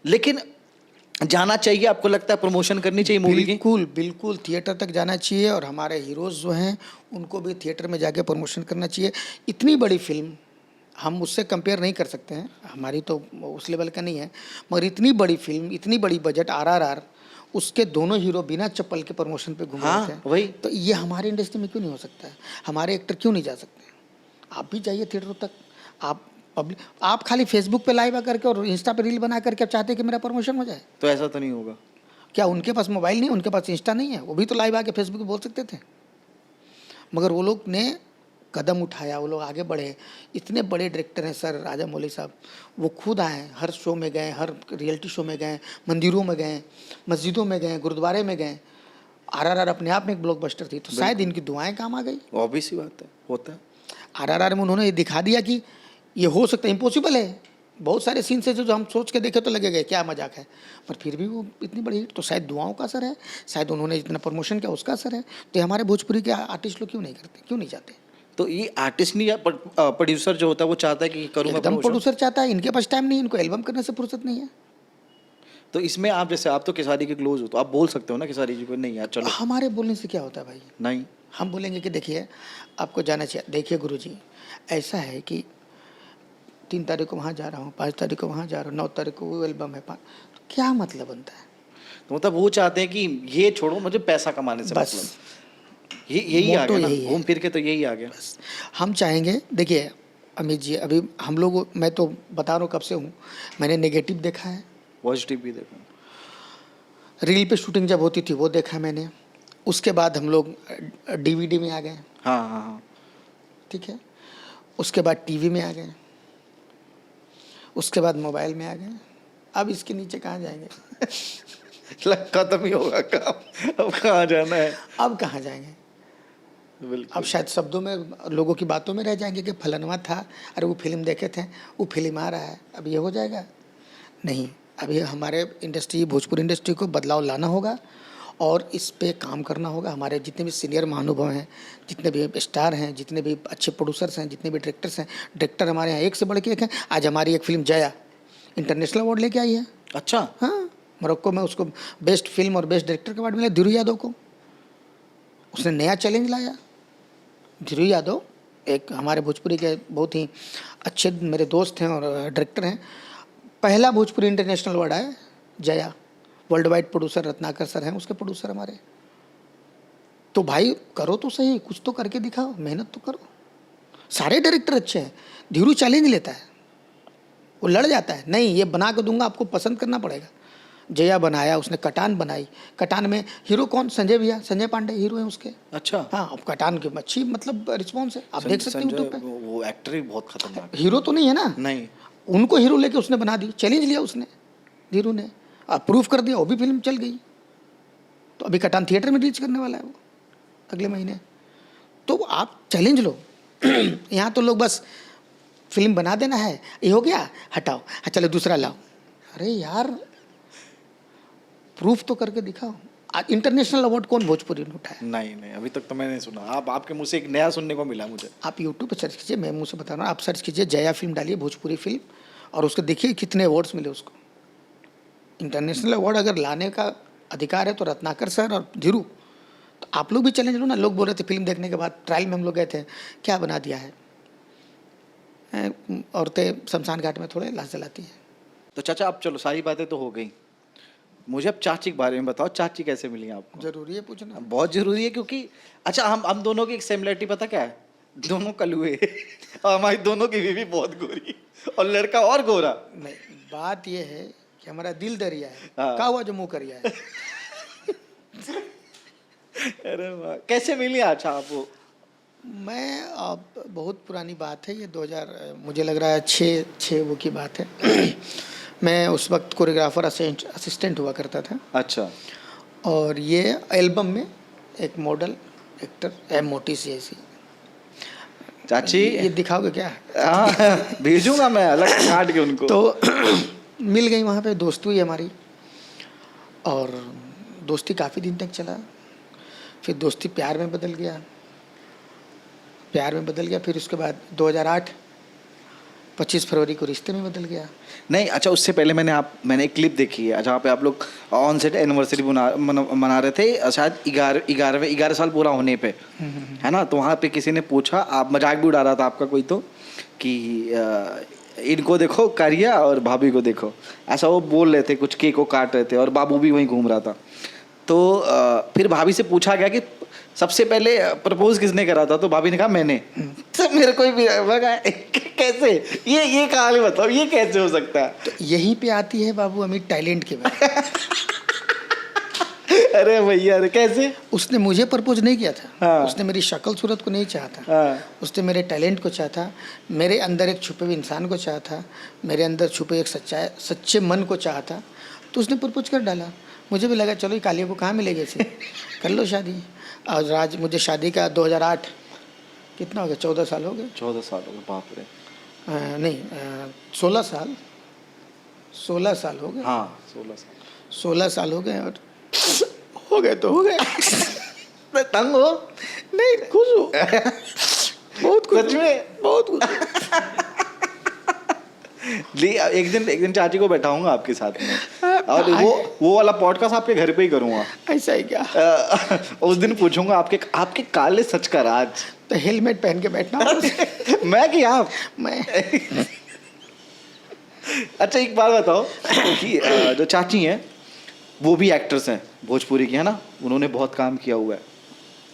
लेकिन जाना चाहिए, आपको लगता है प्रमोशन करनी चाहिए मूवी की? बिल्कुल बिल्कुल, थिएटर तक जाना चाहिए, और हमारे हीरोज़ जो हैं उनको भी थिएटर में जाके प्रमोशन करना चाहिए। इतनी बड़ी फिल्म हम उससे कंपेयर नहीं कर सकते हैं, हमारी तो उस लेवल का नहीं है, मगर इतनी बड़ी फिल्म, इतनी बड़ी बजट, RRR, उसके दोनों हीरो बिना चप्पल के प्रमोशन पे घूम रहे थे। वही तो ये हमारे इंडस्ट्री में क्यों नहीं हो सकता है? हमारे एक्टर क्यों नहीं जा सकते? आप भी जाइए थिएटरों तक। आप खाली फेसबुक पे लाइव आकर के और इंस्टा पे रील बना करके आप चाहते हैं कि मेरा प्रमोशन हो जाए? तो ऐसा तो नहीं होगा। क्या उनके पास मोबाइल नहीं, उनके पास इंस्टा नहीं है? वो भी तो लाइव आके फेसबुक पे बोल सकते थे, मगर वो लोग ने कदम उठाया, वो लोग आगे बढ़े। इतने बड़े डायरेक्टर हैं सर राजा मौली साहब, वो खुद आए, हर शो में गए, हर रियलिटी शो में गए, मंदिरों में गए, मस्जिदों में गए, गुरुद्वारे में गए। RRR अपने आप में एक ब्लॉकबस्टर थी, तो शायद इनकी दुआएं काम आ गई। ऑब्वियस सी बात है, होता है। RRR में उन्होंने ये दिखा दिया कि ये हो सकता है, इम्पॉसिबल है। बहुत सारे सीन्स है जो हम सोच के देखे तो लगेगा क्या मजाक है, पर फिर भी वो इतनी बड़ी हिट, तो शायद दुआओं का असर है, शायद उन्होंने इतना प्रमोशन किया उसका असर है। तो ये हमारे भोजपुरी के आर्टिस्ट लोग क्यों नहीं करते, क्यों नहीं चाहते? तो ये आर्टिस्ट नहीं या प्रोड्यूसर जो होता है वो चाहता है कि करूँ मैं एकदम promotion? प्रोड्यूसर चाहता है, इनके पास टाइम नहीं है, इनको एल्बम करने से फुर्सत नहीं है। तो इसमें आप जैसे आप तो खेसारी के क्लोज हो, तो आप बोल सकते हो ना खेसारी जी को नहीं यार चलो। हमारे बोलने से क्या होता है भाई? नहीं, हम बोलेंगे कि देखिए आपको जाना चाहिए, देखिए गुरुजी ऐसा है कि 3 तारीख को वहाँ जा रहा हूँ, 5 तारीख को वहाँ जा रहा हूँ, 9 तारीख को वो एल्बम है, तो क्या मतलब बनता है? तो मतलब वो चाहते हैं कि ये छोड़ो, मुझे पैसा कमाने से बस मतलब यही आ मोटो गया ना, यही है। घूम फिर के तो यही आ गया। बस हम चाहेंगे, देखिए अमित जी, अभी हम लोग, मैं तो बता रहा हूँ कब से हूँ, मैंने नेगेटिव देखा है, पॉजिटिव भी देखो। रील पे शूटिंग जब होती थी वो देखा मैंने, उसके बाद हम लोग DVD में आ गए, हाँ हाँ हाँ। ठीक है, उसके बाद TV में आ गए, उसके बाद मोबाइल में आ गए, अब इसके नीचे कहाँ जाएंगे? खत्म ही होगा काम, अब कहाँ जाना है? अब कहाँ जाएंगे? बिल्कुल। अब शायद शब्दों में, लोगों की बातों में रह जाएंगे कि फलनवा था, अरे वो फिल्म देखे थे, वो फिल्म आ रहा है, अब ये हो जाएगा? नहीं, अभी हमारे इंडस्ट्री, भोजपुरी इंडस्ट्री को बदलाव लाना होगा और इस पे काम करना होगा। हमारे जितने भी सीनियर महानुभाव हैं, जितने भी स्टार हैं, जितने भी अच्छे प्रोड्यूसर्स हैं, जितने भी डायरेक्टर्स हैं, डायरेक्टर हमारे यहाँ एक से बढ़ के एक हैं। आज हमारी एक फिल्म जया इंटरनेशनल अवार्ड लेके आई है। अच्छा, हाँ, मोरक्को में उसको बेस्ट फिल्म और बेस्ट डायरेक्टर का अवार्ड मिला धीरू यादव को। उसने नया चैलेंज लाया। धीरू यादव एक हमारे भोजपुरी के बहुत ही अच्छे मेरे दोस्त हैं और डायरेक्टर हैं। पहला भोजपुरी इंटरनेशनल अवार्ड आया Jaya, world wide producer Ratnakar sir हैं उसके प्रोड्यूसर हमारे। तो भाई करो तो सही, कुछ तो करके दिखाओ, मेहनत तो करो। सारे डायरेक्टर अच्छे हैं, धीरू चैलेंज लेता है, वो लड़ जाता है, नहीं ये बना के दूंगा, आपको पसंद करना पड़ेगा। जया बनाया उसने, कटान बनाई, कटान में हीरो कौन? संजय भैया, संजय पांडे हीरो हैं उसके। अच्छा। हाँ, अब कटान की अच्छी मतलब रिस्पॉन्स है, आप देख सकते हैं यूट्यूब पे। वो एक्टर ही बहुत खतरनाक है। हीरो तो नहीं है ना, नहीं, उनको हीरो लेके उसने बना दी, चैलेंज लिया उसने, धीरू ने अप्रूव कर दिया, वो भी फिल्म चल गई। तो अभी कटान थिएटर में रिलीज करने वाला है वो अगले महीने। तो आप चैलेंज लो। यहाँ तो लोग बस फिल्म बना देना है, ये हो गया हटाओ, हाँ चलो दूसरा लाओ। अरे यार प्रूफ तो करके दिखाओ। आज इंटरनेशनल अवार्ड कौन भोजपुरी ने उठाया? नहीं नहीं, अभी तक तो मैंने सुना। आपके मुंह से एक नया सुनने को मिला मुझे। आप यूट्यूब पे सर्च कीजिए, मैं मुंह से बता रहा हूँ, आप सर्च कीजिए जया फिल्म डालिए, भोजपुरी फिल्म, और उसको देखिए कितने अवार्ड्स मिले उसको। इंटरनेशनल अवार्ड अगर लाने का अधिकार है तो रत्नाकर सर और धीरू, तो आप लोग भी चैलेंज लो ना। लोग बोल रहे थे फिल्म देखने के बाद, ट्रायल में हम लोग गए थे, क्या बना दिया है, औरतें शमशान घाट में थोड़े लाश जलाती हैं। तो चाचा अब चलो, सारी बातें तो हो गई, मुझे अब चाची के बारे में बताओ। चाची कैसे मिली आपको? जरूरी है पूछना? बहुत जरूरी है, क्योंकि अच्छा हम दोनों की एक सिमिलरिटी पता क्या है? दोनों कलुए और हमारी दोनों की बीवी बहुत गोरी और लड़का और गोरा। नहीं, बात यह है कि हमारा दिल दरिया है, हाँ। का हुआ जो मुँह करिया है। अरे वाह, कैसे मिली अच्छा आपको? मैं अब बहुत पुरानी बात है ये, 2000 मुझे लग रहा है 6 वो की बात है। मैं उस वक्त कोरियोग्राफर असिस्टेंट हुआ करता था। अच्छा। और ये एल्बम में एक मॉडल एक्टर मोटी सी ऐसी, चाची ये दिखाओगे क्या? हाँ, भेजूंगा मैं अलग काट के उनको। तो मिल गई वहाँ पे, दोस्ती हुई हमारी, और दोस्ती काफ़ी दिन तक चला। फिर दोस्ती प्यार में बदल गया, फिर उसके बाद 2008 25 फरवरी को रिश्ते में बदल गया। नहीं अच्छा, उससे पहले मैंने एक क्लिप देखी है जहाँ पे आप लोग ऑन सेट एनिवर्सरी मना रहे थे, शायद 11 साल पूरा होने पे, है ना? तो वहाँ पे किसी ने पूछा, आप मजाक भी उड़ा रहा था आपका कोई, तो कि इनको देखो कारिया और भाभी को देखो, ऐसा वो बोल रहे थे, कुछ केक को काट रहे थे और बाबू भी वहीं घूम रहा था। तो फिर भाभी से पूछा गया कि सबसे पहले प्रपोज किसने करा था? तो भाभी ने कहा मैंने। तो मेरे को भी कैसे ये कहानी बताओ, ये कैसे हो सकता है? तो यहीं पे आती है बाबू अमित टैलेंट की बात। अरे भैया, अरे कैसे? उसने मुझे प्रपोज नहीं किया था। हाँ। उसने मेरी शक्ल सूरत को नहीं चाहा था। हाँ। उसने मेरे टैलेंट को चाहा था, मेरे अंदर एक छुपे हुए इंसान को चाहा था, मेरे अंदर छुपे एक सच्चे मन को चाहा था, तो उसने प्रपोज कर डाला। मुझे भी लगा चलो ये कालिया को कहाँ मिलेगी ऐसे, कर लो शादी। और आज मुझे शादी का 2008 कितना हो गया, 14 साल हो गए। 14 साल हो गए, बाप रे। नहीं 16 साल, 16 साल हो गए। हाँ 16 साल। 16 साल हो गए और हो गए तो हो गए। तंग हो? नहीं, खुश हूँ, बहुत खुश सच में? बहुत खुश। एक दिन चाची को बैठाऊंगा आपके साथ में, और वो वाला पॉडकास्ट आपके घर पे ही करूंगा। ऐसा ही क्या? उस दिन पूछूंगा आपके काले सच का राज। तो हेलमेट पहन के बैठना। मैं कि आप? मैं अच्छा एक बात बताओ कि जो चाची हैं वो भी एक्ट्रेस हैं भोजपुरी की, है ना? उन्होंने बहुत काम किया हुआ है,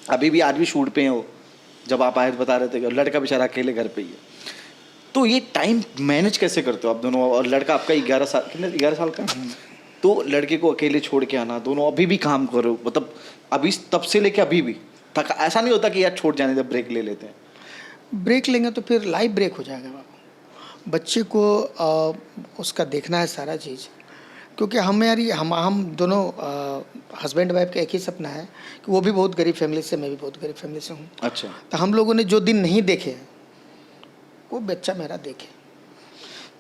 अभी भी आज भी शूट पे हैं वो। जब आप आए तो बता रहे थे कि लड़का बेचारा अकेले घर पे ही है। तो ये टाइम मैनेज कैसे करते हो आप दोनों? और लड़का आपका 11 साल, कितने 11 साल का? तो लड़के को अकेले छोड़ के आना, दोनों अभी भी काम करो, मतलब अभी तब से लेके अभी भी थका, ऐसा नहीं होता कि यार छोड़ जाने दे, ब्रेक ले लेते हैं? ब्रेक लेंगे तो फिर लाइफ ब्रेक हो जाएगा बाबू। बच्चे को उसका देखना है सारा चीज़, क्योंकि हम दोनों हस्बैंड वाइफ का एक ही सपना है कि वो भी बहुत गरीब फैमिली से, मैं भी बहुत गरीब फैमिली से हूँ। अच्छा। तो हम लोगों ने जो दिन नहीं देखे वो बच्चा मेरा देखे।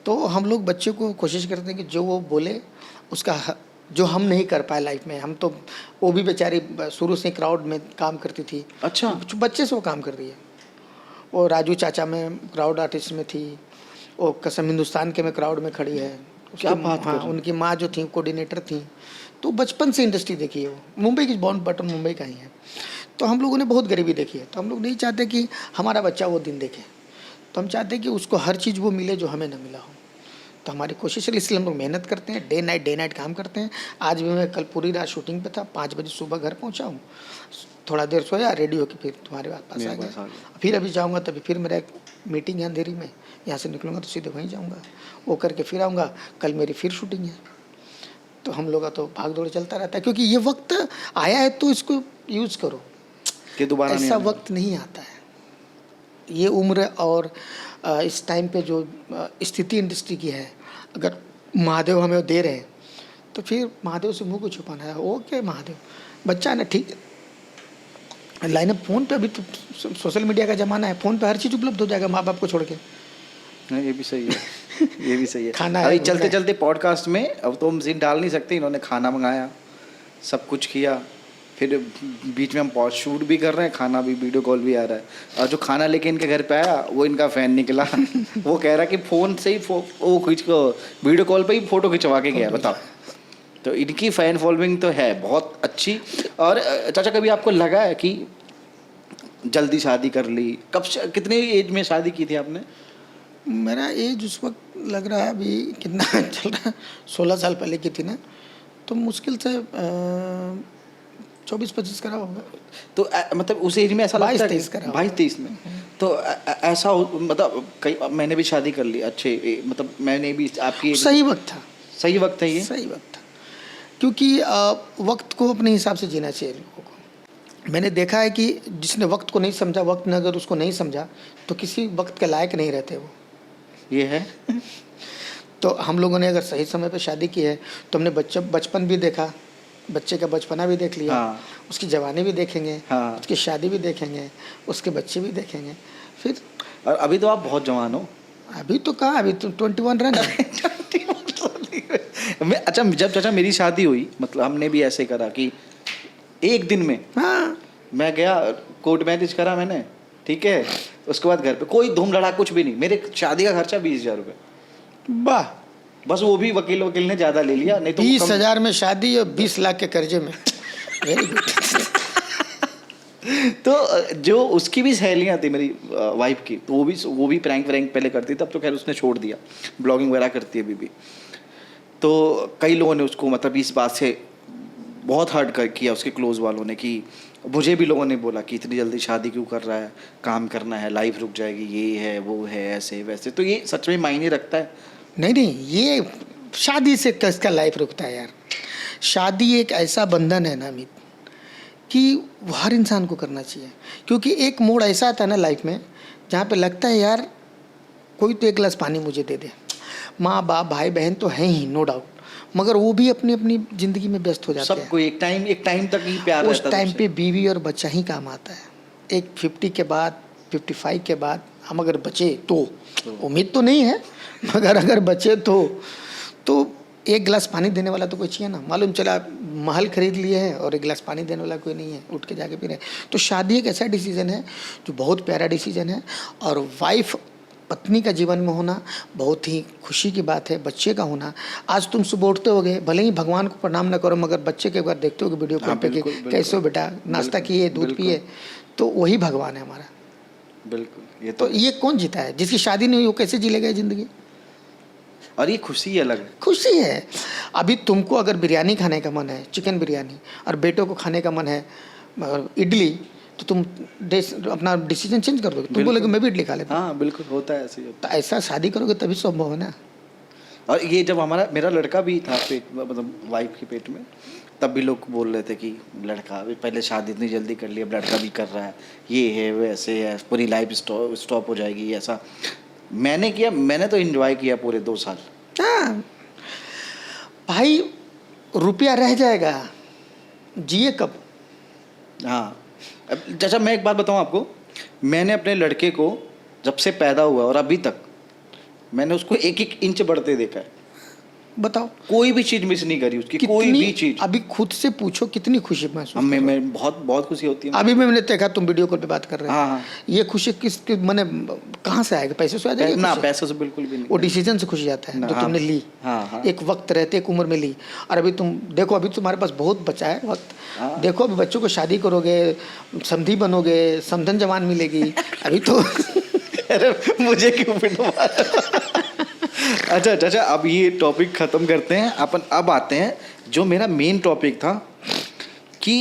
तो हम लोग बच्चे को कोशिश करते हैं कि जो वो बोले उसका जो हम नहीं कर पाए लाइफ में, हम तो, वो भी बेचारी शुरू से क्राउड में काम करती थी। अच्छा। बच्चे से वो काम कर रही है। वो राजू चाचा में क्राउड आर्टिस्ट में थी, वो कसम हिंदुस्तान के में क्राउड में खड़ी है। क्या बात कर रहे हो? उनकी माँ जो थी कोऑर्डिनेटर थी, तो बचपन से इंडस्ट्री देखी है वो, मुंबई की बॉर्न बटन मुंबई का ही है। तो हम लोगों ने बहुत गरीबी देखी है, तो हम लोग नहीं चाहते कि हमारा बच्चा वो दिन देखे। तो हम चाहते हैं कि उसको हर चीज़ वो मिले जो हमें न मिला हो। तो हमारी कोशिश है, इसलिए हम लोग मेहनत करते हैं, डे नाइट काम करते हैं। आज भी मैं कल पूरी रात शूटिंग पे था, 5 बजे सुबह घर पहुंचा हूँ, थोड़ा देर सोया, रेडी होकर फिर तुम्हारे पास आ गया। फिर अभी जाऊँगा तभी फिर मेरा एक मीटिंग है अंधेरी में, यहाँ से निकलूँगा तो सीधे वहीं जाऊँगा, वो करके फिर आऊँगा, कल मेरी फिर शूटिंग है। तो हम लोग का तो भाग दौड़ चलता रहता है, क्योंकि ये वक्त आया है तो इसको यूज़ करो, कि दोबारा ऐसा वक्त नहीं आता है। ये उम्र और इस टाइम पे जो स्थिति इंडस्ट्री की है, अगर महादेव हमें दे रहे हैं तो फिर महादेव से मुंह को छुपाना है। ओके महादेव, बच्चा ना ठीक है, लाइन अप फ़ोन पे, अभी तो सोशल मीडिया का ज़माना है, फ़ोन पे हर चीज़ उपलब्ध हो जाएगा माँ बाप को छोड़ के। नहीं, ये भी सही है। ये भी सही है। खाना अभी है, चलते चलते पॉडकास्ट में अब तो हम सीन डाल नहीं सकते, इन्होंने खाना मंगाया, सब कुछ किया, फिर बीच में हम शूट भी कर रहे हैं, खाना भी, वीडियो कॉल भी आ रहा है। और जो खाना लेके इनके घर पे आया वो इनका फ़ैन निकला। वो कह रहा कि फ़ोन से ही वो खींच को वीडियो कॉल पे ही फ़ोटो खिंचवा के गया, बताओ। तो इनकी फ़ैन फॉलोइंग तो है बहुत अच्छी। और चाचा कभी आपको लगा है कि जल्दी शादी कर ली? कितने एज में शादी की थी आपने? मेरा एज उस वक्त लग रहा है, अभी कितना चल रहा है, 16 साल पहले की थी ना, तो मुश्किल से 24-25 करा होगा। तो मतलब उस एज में ऐसा लगता है 22-23 करा 22-23 में। तो ऐसा मतलब कई, मैंने भी शादी कर ली अच्छे, मतलब मैंने भी आपकी सही वक्त था, सही वक्त है ये? सही वक्त था, क्योंकि वक्त को अपने हिसाब से जीना चाहिए लोगों को। मैंने देखा है कि जिसने वक्त को नहीं समझा, वक्त ने अगर उसको नहीं समझा तो किसी वक्त के लायक नहीं रहते वो। ये है। तो हम लोगों ने अगर सही समय पे शादी की है तो हमने बचपन भी देखा, बच्चे का बचपना भी देख लिया। हाँ। उसकी जवानी भी देखेंगे। हाँ। उसकी शादी भी देखेंगे, उसके बच्चे भी देखेंगे। फिर और अभी तो आप बहुत जवान हो। अभी तो कहाँ, अभी तो 21 रन है। अच्छा, जब चाचा मेरी शादी हुई, मतलब हमने भी ऐसे करा कि एक दिन में, हाँ, मैं गया, कोर्ट मैरिज करा मैंने, ठीक है, उसके बाद घर पे कोई धूम धड़ाका कुछ भी नहीं, मेरे शादी का खर्चा 20,000 रुपये, वाह, बस वो भी वकील ने ज़्यादा ले लिया, नहीं तो 20,000 में शादी और 20 लाख के कर्जे में। Very good. तो जो उसकी भी सहेलियाँ थी मेरी वाइफ की, तो वो भी प्रैंक पहले करती थी, तब तो खैर उसने छोड़ दिया, ब्लॉगिंग वगैरह करती है अभी भी। तो कई लोगों ने उसको मतलब इस बात से बहुत हर्ट किया, उसके क्लोज वालों ने, कि मुझे भी लोगों ने बोला कि इतनी जल्दी शादी क्यों कर रहा है, काम करना है, लाइफ रुक जाएगी, ये है वो है, ऐसे वैसे। तो ये सच में मायने रखता है? नहीं, ये शादी से किसका लाइफ रुकता है यार। शादी एक ऐसा बंधन है ना अमित, कि वो हर इंसान को करना चाहिए, क्योंकि एक मोड़ ऐसा आता है ना लाइफ में जहाँ पे लगता है यार कोई तो एक गिलास पानी मुझे दे दे। माँ बाप भाई बहन तो हैं ही, नो डाउट, मगर वो भी अपनी अपनी ज़िंदगी में व्यस्त हो जाते हैं। सबको एक टाइम तक ही प्यार उस रहता है टाइम सबसे। पे बीवी और बच्चा ही काम आता है। एक 50 के बाद, 55 के बाद हम अगर बचे तो, उम्मीद तो नहीं है, मगर अगर बचे तो एक गिलास पानी देने वाला तो कोई चाहिए ना। मालूम चला महल खरीद लिए हैं और एक गिलास पानी देने वाला कोई नहीं है, उठ के जाके पी रहे हैं। तो शादी एक ऐसा डिसीजन है जो बहुत प्यारा डिसीजन है, और वाइफ पत्नी का जीवन में होना बहुत ही खुशी की बात है। बच्चे का होना, आज तुम सुबह उठते होगे, भले ही भगवान को प्रणाम न करो, मगर बच्चे के एक बार देखते होगे वीडियो कॉल पे कि कैसे हो बेटा, नाश्ता किए, दूध पिए, तो वही भगवान है हमारा। बिल्कुल, ये तो ये कौन जीता है? जिसकी शादी नहीं हुई वो कैसे जी लेगा ज़िंदगी? और ये खुशी ही अलग है। खुशी है। अभी तुमको अगर बिरयानी खाने का मन है, चिकन बिरयानी, और बेटों को खाने का मन है इडली, तो तुम अपना डिसीजन चेंज कर दोगे, तुम बोलोगे मैं भी इडली खा लेता हूँ। हाँ बिल्कुल, होता है ऐसे ही होता तो ऐसा शादी करोगे तभी संभव है ना। है। और ये जब मेरा लड़का भी था पेट, मतलब वाइफ के पेट में, तब भी लोग बोल रहे थे कि लड़का अभी, पहले शादी इतनी जल्दी कर ली, अब लड़का भी कर रहा है, ये है वैसे है, पूरी लाइफ स्टॉप हो जाएगी ऐसा। मैंने तो एंजॉय किया पूरे 2 साल। हाँ भाई, रुपया रह जाएगा, जिए कब? हाँ, अब चाचा मैं एक बात बताऊँ आपको, मैंने अपने लड़के को जब से पैदा हुआ और अभी तक मैंने उसको 1-1 इंच बढ़ते देखा है। बताओ, कोई भी चीज़ मिस नहीं करी उसकी, कोई भी चीज़। अभी खुद से पूछो कितनी खुशी महसूस कर रहे हो? मैं बहुत खुशी होती है। अभी मैंने देखा तुम वीडियो कॉल पे बात कर रहे हो। हाँ। ये खुशी किस मैंने कहाँ से आएगा? पैसे से आ जाएगी ना, खुशी? पैसों से बिल्कुल भी नहीं। वो डिसीजन से खुशी आता है जो हाँ, तुमने ली। हाँ। एक वक्त रहते एक उम्र में ली, और अभी तुम देखो, अभी तुम्हारे पास बहुत बचा है वक्त। हाँ। देखो अभी बच्चों को शादी करोगे, समधी बनोगे, समधन जवान मिलेगी अभी तो। अरे मुझे क्यों पिटवा? अच्छा चाचा, अब ये टॉपिक ख़त्म करते हैं अपन, अब आते हैं जो मेरा मेन टॉपिक था कि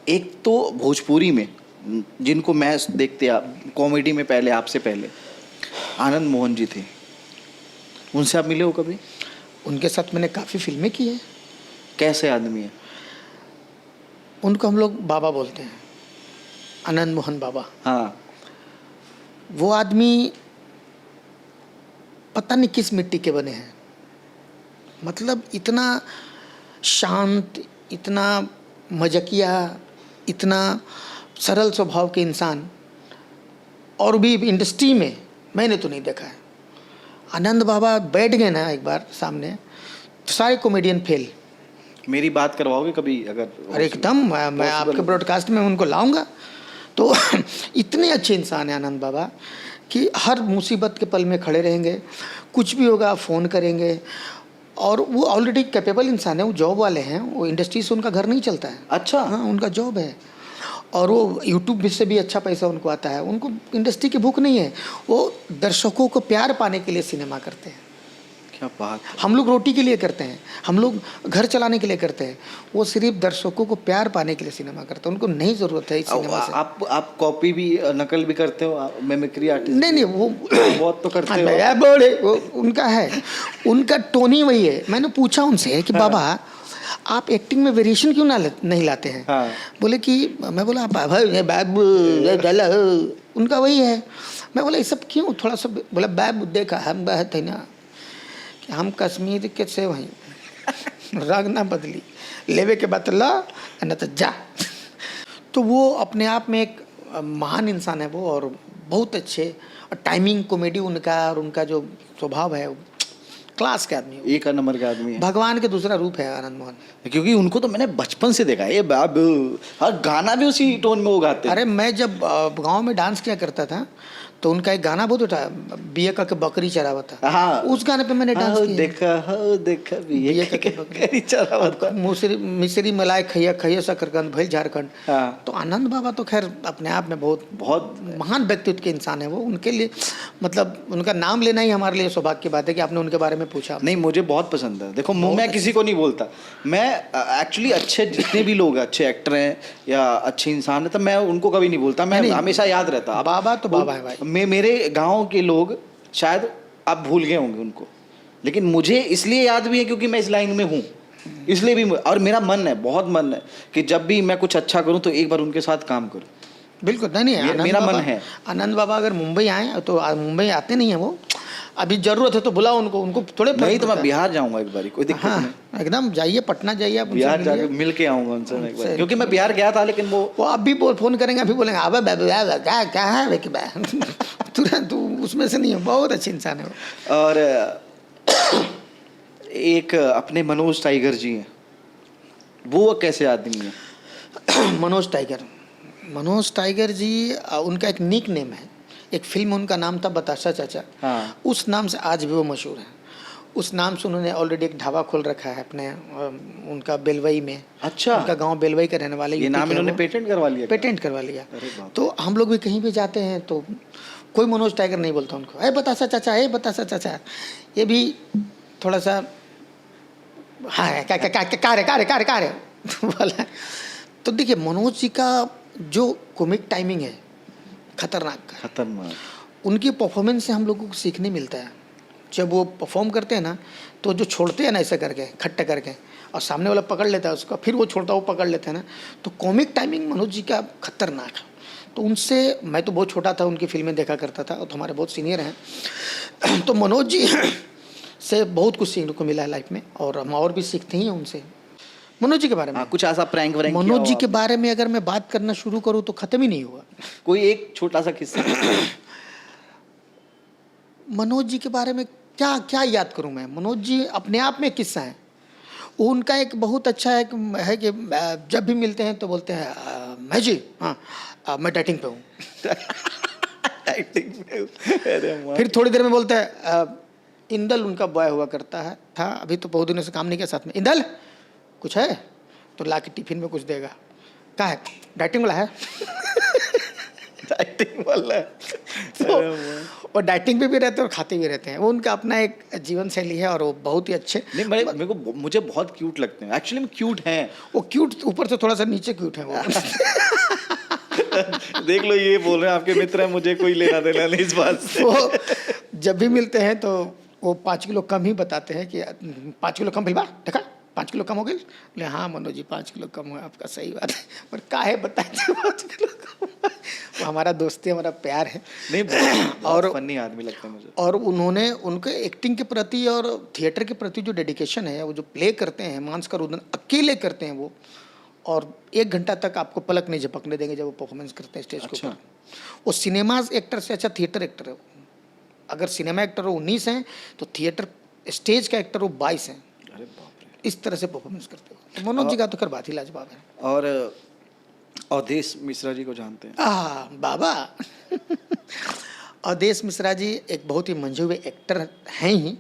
एक तो भोजपुरी में जिनको मैं देखते कॉमेडी में पहले, आपसे पहले आनंद मोहन जी थे, उनसे आप मिले हो कभी? उनके साथ मैंने काफ़ी फिल्में की है। कैसे आदमी है? उनको हम लोग बाबा बोलते हैं, आनंद मोहन बाबा। हाँ। वो आदमी पता नहीं किस मिट्टी के बने हैं, मतलब इतना शांत, इतना मजाकिया, इतना सरल स्वभाव के इंसान, और भी इंडस्ट्री में मैंने तो नहीं देखा है। आनंद बाबा बैठ गए ना एक बार सामने, तो सारे कॉमेडियन फेल। मेरी बात करवाओगे कभी अगर? अरे एकदम, मैं आपके ब्रॉडकास्ट में उनको लाऊंगा। तो इतने अच्छे इंसान है आनंद बाबा कि हर मुसीबत के पल में खड़े रहेंगे, कुछ भी होगा फ़ोन करेंगे, और वो ऑलरेडी कैपेबल इंसान है, वो जॉब वाले हैं, वो इंडस्ट्री से उनका घर नहीं चलता है। अच्छा। हाँ, उनका जॉब है, और वो यूट्यूब से भी अच्छा पैसा उनको आता है, उनको इंडस्ट्री की भूख नहीं है, वो दर्शकों को प्यार पाने के लिए सिनेमा करते हैं। क्या बात है। हम लोग रोटी के लिए करते हैं, हम लोग घर चलाने के लिए करते हैं, वो सिर्फ दर्शकों को प्यार पाने के लिए सिनेमा करते हैं, उनको नहीं ज़रूरत है इस सिनेमा से। आप कॉपी भी, नकल भी करते हो, मिमिक्री आर्टिस्ट? नहीं, वो बहुत तो करते हो। हाँ, बोले वो उनका है, उनका टोन ही वही है। मैंने पूछा उनसे कि बाबा आप एक्टिंग में वेरिएशन क्यों नहीं लाते हैं? हाँ। बोले कि, मैं बोला बाबू, उनका वही है। मैं बोला ये सब क्यों, थोड़ा सा बोला बाबू देखा हम बात है ना कि हम कश्मीर के से वहीं रंग ना बदली, लेवे के बाद ला न तो जा। तो वो अपने आप में एक महान इंसान है वो, और बहुत अच्छे, और टाइमिंग कॉमेडी उनका, और उनका जो स्वभाव है क्लास के आदमी, एक नंबर के आदमी है। भगवान के दूसरा रूप है आनंद मोहन। क्योंकि उनको तो मैंने बचपन से देखा है, ये बाबू, हर गाना भी उसी टोन में वो गाते हैं। अरे मैं जब गांव में डांस किया करता था, तो उनका एक गाना बहुत उठा, बिया का के बकरी चरावा था। हाँ। उस गाने पे मैंने डांस किया। देखा बिया का के बकरी चरावा था। मिसरी मलाई खैया खैया शकरकंद भइल झारखंड। हाँ। तो आनंद बाबा तो खैर अपने आप में बहुत महान व्यक्तित्व के इंसान है वो। उनके लिए मतलब उनका नाम लेना ही हमारे लिए सौभाग्य की बात है कि आपने उनके बारे में पूछा। नहीं, मुझे बहुत पसंद है। देखो, मैं किसी को नहीं बोलता, मैं एक्चुअली अच्छे जितने भी लोग अच्छे एक्टर हैं या अच्छे इंसान है, तो मैं उनको कभी नहीं बोलता, मैं हमेशा याद रहता। बाबा तो बाबा है भाई। मेरे गांव के लोग शायद आप भूल गए होंगे उनको, लेकिन मुझे इसलिए याद भी है क्योंकि मैं इस लाइन में हूँ, इसलिए भी और मेरा मन है, बहुत मन है कि जब भी मैं कुछ अच्छा करूँ तो एक बार उनके साथ काम करूँ। बिल्कुल नहीं मेरा मन है। आनंद बाबा अगर मुंबई आए तो मुंबई आते नहीं है वो, अभी जरूरत है तो बुलाओ उनको, उनको थोड़े नहीं तो मैं बिहार जाऊंगा एक बार, कोई दिक्कत हाँ नहीं। एकदम जाइए, पटना जाइए, आप बिहार जाके मिल के आऊंगा उनसे मैं एक बार, क्योंकि मैं बिहार गया था लेकिन वो अब भी फोन करेंगे, अभी बोलेंगे अबे क्या क्या है तुरंत उसमें से नहीं है, बहुत अच्छे इंसान है वो। और एक अपने मनोज टाइगर जी हैं, वो कैसे आदमी है? मनोज टाइगर जी उनका एक निक नेम है, एक फिल्म उनका नाम था बताशा चाचा, हाँ। उस नाम से आज भी वो मशहूर है। उस नाम से उन्होंने ऑलरेडी एक ढाबा खोल रखा है अपने उनका बेलवई में। अच्छा, उनका गांव बेलवई का रहने वाले, ये नाम इन्होंने पेटेंट करवा लिया? पेटेंट करवा लिया। अरे बाप। तो हम लोग भी कहीं भी जाते हैं तो कोई मनोज टाइगर नहीं बोलता उनको, अरे बताशा चाचा, अरे बताशा चाचा। ये भी थोड़ा सा हाँ क्या रे बोला। तो देखिए मनोज जी का जो कॉमिक टाइमिंग है खतरनाक, उनकी परफॉर्मेंस से हम लोगों को सीखने मिलता है। जब वो परफॉर्म करते हैं ना तो जो छोड़ते हैं ना ऐसे करके खट्टा करके, और सामने वाला पकड़ लेता है उसका, फिर वो छोड़ता है, वो पकड़ लेते हैं ना, तो कॉमिक टाइमिंग मनोज जी का खतरनाक है। तो उनसे मैं तो बहुत छोटा था, उनकी फिल्में देखा करता था, और तो हमारे बहुत सीनियर हैं तो मनोज जी से बहुत कुछ सीखने को मिला है लाइफ में, और हम और भी सीखते ही हैं उनसे। मनोज जी के बारे में कुछ ऐसा प्रैंक वैंक मनोज जी के बारे में अगर मैं बात करना शुरू करूं तो खत्म ही नहीं होगा। कोई एक छोटा सा किस्सा? मनोज जी के बारे में क्या क्या याद करूं मैं। मनोज जी अपने आप में किस्सा है। उनका एक बहुत अच्छा है कि जब भी मिलते हैं तो बोलते हैं मैं जी हाँ मैं डाइटिंग पे हूँ डाइटिंग पे हूँ। अरे वाह। फिर थोड़ी देर में बोलते हैं इंदल उनका बॉय हुआ करता है था, अभी तो बहुत दिनों से काम नहीं किया साथ में, इंदल कुछ है तो ला के टिफिन में कुछ देगा, क्या है डाइटिंग वाला है डाइटिंग वाला है। तो वो डाइटिंग पे भी रहते हैं और खाते भी रहते हैं। वो उनका अपना एक जीवन शैली है और वो बहुत ही अच्छे। नहीं मेरे को मुझे बहुत क्यूट लगते हैं, एक्चुअली में क्यूट हैं वो क्यूट ऊपर से थोड़ा सा नीचे क्यूट है वो देख लो ये बोल रहे हैं आपके मित्र हैं, मुझे कोई लेना देना नहीं इस बात से। वो जब भी मिलते हैं तो वो 5 किलो कम ही बताते हैं कि 5 किलो कम भिलवा देखा 5 किलो कम हो गई। बोले हाँ मनोज जी 5 किलो कम हुआ आपका, सही बात है, पर काहे बताए 5 किलो कम हुआ। वो हमारा दोस्ती, हमारा प्यार है। नहीं बहुत और फनी आदमी लगता है मुझे। और उन्होंने उनके एक्टिंग के प्रति और थिएटर के प्रति जो डेडिकेशन है, वो जो प्ले करते हैं मानसकर उदन अकेले करते हैं वो, और 1 घंटा तक आपको पलक नहीं झपकने देंगे जब वो परफॉर्मेंस करते हैं स्टेज के ऊपर। वो सिनेमाज एक्टर से अच्छा थिएटर एक्टर है। अगर सिनेमा एक्टर वो 19 हैं तो थिएटर स्टेज का एक्टर वो 22 हैं। अरे बाप रे, इस तरह से परफॉर्मेंस करते हो। तो मनोज जी का तो खैर बात ही लाजवाब है। और अवधेश मिश्रा जी को जानते हैं? बाबा अवधेश मिश्रा जी एक बहुत ही मंझे हुए एक्टर हैं ही,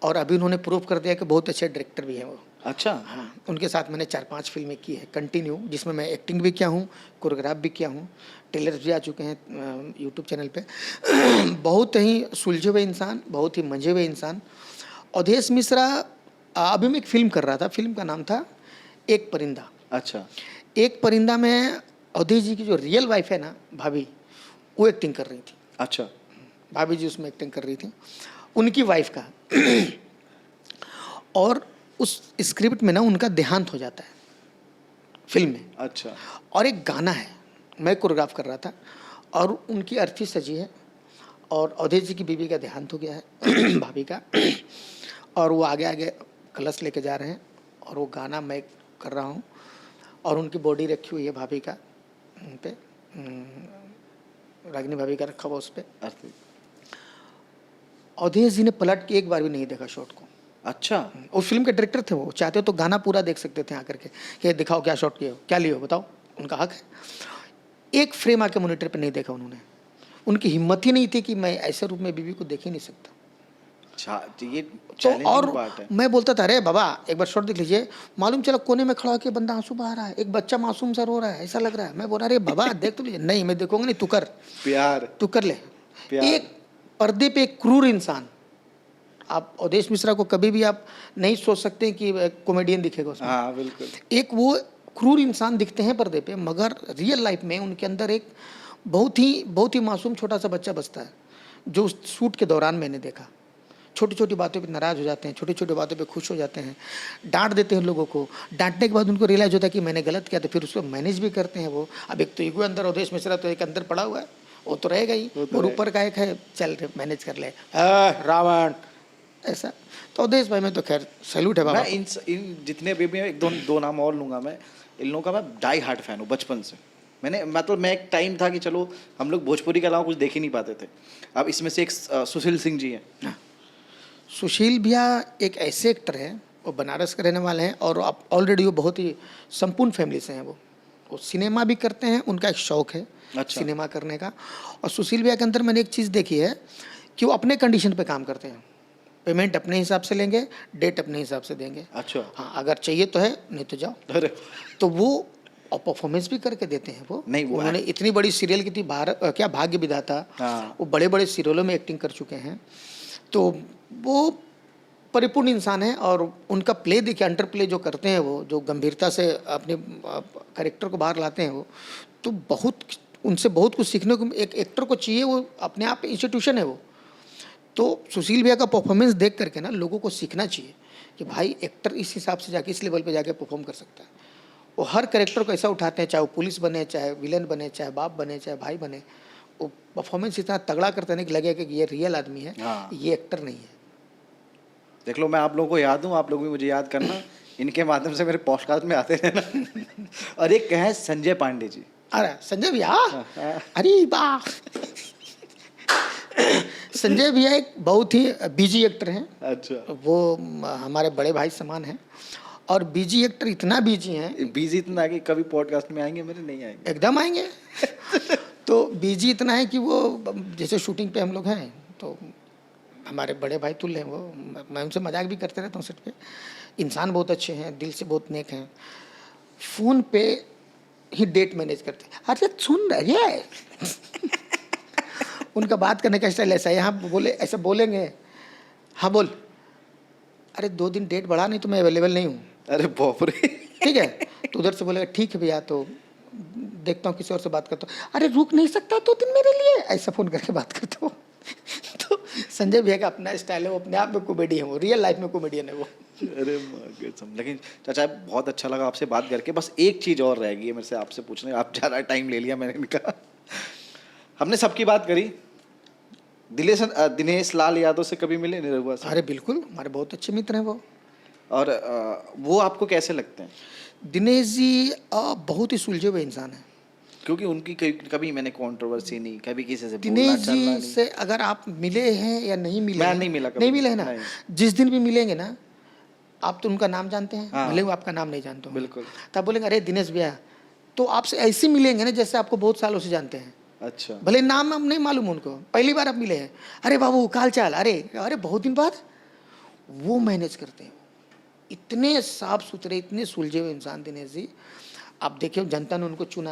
और अभी उन्होंने प्रूव कर दिया कि बहुत अच्छे डायरेक्टर भी हैं वो। अच्छा। हाँ, उनके साथ मैंने 4-5 फिल्में की है कंटिन्यू, जिसमें मैं एक्टिंग भी किया हूँ, कोरियोग्राफ भी किया हूँ, ट्रेलर्स भी आ चुके हैं यूट्यूब चैनल पे। बहुत ही सुलझे हुए इंसान, बहुत ही मंझे हुए इंसान। अवधेश मिश्रा अभी मैं एक फिल्म कर रहा था, फिल्म का नाम था एक परिंदा। अच्छा। एक परिंदा में अवधेश जी की जो रियल वाइफ है ना भाभी, वो एक्टिंग कर रही थी। अच्छा। भाभी जी उसमें एक्टिंग कर रही थी, उनकी वाइफ का और उस स्क्रिप्ट में ना उनका देहांत हो जाता है फिल्म में। अच्छा। और एक गाना है, मैं कोरियोग्राफ कर रहा था, और उनकी अर्थी सजी है, और अवधेश जी की बीवी का देहांत हो गया है भाभी का, और वो आगे आगे कलश लेके जा रहे हैं, और वो गाना मैं कर रहा हूँ, और उनकी बॉडी रखी हुई है भाभी का उन पे, रागिनी भाभी का रखा हुआ उस पर। अवधेश जी ने पलट के एक बार भी नहीं देखा शॉट को। अच्छा। उस फिल्म के डायरेक्टर थे, वो चाहते तो गाना पूरा देख सकते थे आकर के, कि दिखाओ क्या शॉट किए हो, क्या लिए हो, बताओ, उनका हक है। एक फ्रेम आके मॉनिटर पे नहीं देखा उन्होंने। उनकी हिम्मत ही नहीं थी कि मैं ऐसे रूप में बीवी को देख ही नहीं सकता। ये तो और बात है। मैं बोलता था अरे बाबा एक बार शॉट देख लीजिए, मालूम चला कोने में खड़ा होकर बंदा आंसू बहा रहा है, एक बच्चा मासूम सा रो रहा है, ऐसा लग रहा है। मैं बोला अरे बाबा देख तो लीजिए, नहीं मैं देखूंगा नहीं, तू कर प्यार, तू कर ले। एक पर्दे पे एक क्रूर इंसान, आप अवधेश मिश्रा को कभी भी आप नहीं सोच सकते कि कॉमेडियन दिखेगा उसमें। हाँ बिल्कुल। एक वो क्रूर इंसान दिखते हैं पर्दे पे, मगर रियल लाइफ में उनके अंदर एक बहुत ही मासूम छोटा सा बच्चा बसता है, जो उस शूट के दौरान मैंने देखा, छोटी छोटी बातों पे नाराज़ हो जाते हैं, छोटी छोटी बातों पे खुश हो जाते हैं, डांट देते हैं लोगों को। डांटने के बाद उनको रियलाइज होता है कि मैंने गलत किया, तो फिर उसको मैनेज भी करते हैं वो। अब एक तो ईगो अंदर, अवधेश मिश्रा तो एक अंदर पड़ा हुआ है, वो तो रहेगा ही, और ऊपर का एक है चल मैनेज कर ले, रावण ऐसा। तो अवधेश भाई में तो खैर सैल्यूट है बाबा मैं इन जितने भी एक दो नाम और लूंगा मैं, इन लोगों का मैं डाई हार्ट फैन हूँ बचपन से। मैं एक टाइम था कि चलो हम लोग भोजपुरी के अलावा कुछ देख ही नहीं पाते थे। अब इसमें से एक सुशील सिंह जी हैं। को। सुशील भैया एक ऐसे एक्टर हैं, वो बनारस के रहने वाले हैं, और आप ऑलरेडी वो बहुत ही संपूर्ण फैमिली से हैं। वो सिनेमा भी करते हैं, उनका एक शौक है अच्छा। सिनेमा करने का। और सुशील भैया के अंदर मैंने एक चीज़ देखी है कि वो अपने कंडीशन पे काम करते हैं। पेमेंट अपने हिसाब से लेंगे, डेट अपने हिसाब से देंगे। अच्छा। हाँ, अगर चाहिए तो है, नहीं तो जाओ। अरे तो वो और परफॉर्मेंस भी करके देते हैं वो। नहीं, वो उन्होंने इतनी बड़ी सीरियल की थी, भारत क्या भाग्य विधाता, हाँ। वो बड़े बड़े सीरियलों में एक्टिंग कर चुके हैं। तो वो परिपूर्ण इंसान है, और उनका प्ले देखिए, अंडर प्ले जो करते हैं वो, जो गंभीरता से अपने कैरेक्टर को बाहर लाते हैं वो, तो बहुत उनसे बहुत कुछ सीखने को एक एक्टर को चाहिए। वो अपने आप इंस्टीट्यूशन है वो। तो सुशील भैया का परफॉर्मेंस देख करके ना लोगों को सीखना चाहिए कि भाई एक्टर इस हिसाब से जाके, इस लेवल पे जाके परफॉर्म कर सकता है। वो हर कैरेक्टर को ऐसा उठाते हैं, चाहे वो पुलिस बने, चाहे विलेन बने, चाहे बाप बने, चाहे भाई बने, वो परफॉर्मेंस इतना तगड़ा करते हैं कि लगेगा कि ये रियल आदमी है, हाँ। ये एक्टर नहीं है। देख लो, मैं आप लोगों को याद हूँ, आप लोग भी मुझे याद करना। इनके माध्यम से मेरे पॉडकास्ट में आते रहना। और एक है संजय पांडे जी। अरे संजय भैया, अरे वाह। संजय भैया एक बहुत ही बिजी एक्टर हैं। अच्छा। वो हमारे बड़े भाई समान हैं, और बिजी एक्टर इतना बिजी हैं, बिजी इतना कि कभी पॉडकास्ट में आएंगे मेरे? नहीं आएंगे। एकदम आएंगे। तो बिजी इतना है कि वो, जैसे शूटिंग पे हम लोग हैं, तो हमारे बड़े भाई तुल्य हैं वो, मैं उनसे मजाक भी करते रहता हूँ सेट पे। इंसान बहुत अच्छे हैं, दिल से बहुत नेक हैं। फ़ोन पे ही डेट मैनेज करते हैं। अरे सुन रहे है। उनका बात करने का स्टाइल ऐसा है, यहाँ बोले ऐसा बोलेंगे, हाँ बोल, अरे 2 दिन डेट बढ़ा, नहीं तो मैं अवेलेबल नहीं हूँ। अरे बाप रे। ठीक है, तो उधर से बोलेगा ठीक है भैया, तो देखता हूँ किसी और से बात करता हूँ। अरे रुक नहीं सकता 2 दिन मेरे लिए, ऐसा फ़ोन करके बात करता हूँ। तो संजय भैया का अपना स्टाइल है, वो अपने आप में कॉमेडी है, वो रियल लाइफ में कॉमेडियन है वो। अरे लेकिन चाचा बहुत अच्छा लगा आपसे बात करके। बस एक चीज़ और रह गई है मेरे से आपसे पूछने, आप ज़्यादा टाइम ले लिया मैंने इनका। हमने सबकी बात करी, दिनेश लाल यादव से कभी मिले निरहुआ से? अरे बिल्कुल, हमारे बहुत अच्छे मित्र हैं वो। और वो आपको कैसे लगते हैं? दिनेश जी बहुत ही सुलझे हुए इंसान हैं। क्योंकि उनकी कभी मैंने कंट्रोवर्सी नहीं, कभी किसी से बोलना दिनेश चलना जी नहीं। से अगर आप मिले हैं या नहीं मिले मैं हैं, नहीं मिला कभी। नहीं मिले हैं ना, नहीं। जिस दिन भी मिलेंगे ना, आप तो उनका नाम जानते हैं, हाँ। भले वो आपका नाम नहीं जानते हो, बिल्कुल। तब बोलेंगे अरे दिनेश भैया, तो आपसे ऐसे मिलेंगे ना जैसे आपको बहुत सालों से जानते हैं। अच्छा। भले नाम हम नहीं मालूम उनको, पहली बार आप मिले हैं, अरे बाबू काल चाल, अरे अरे बहुत दिन बाद। वो मैनेज करते हैं, इतने साफ सुथरे, इतने सुलझे हुए इंसान दिनेश जी। आप देखिए जनता ने उनको चुना,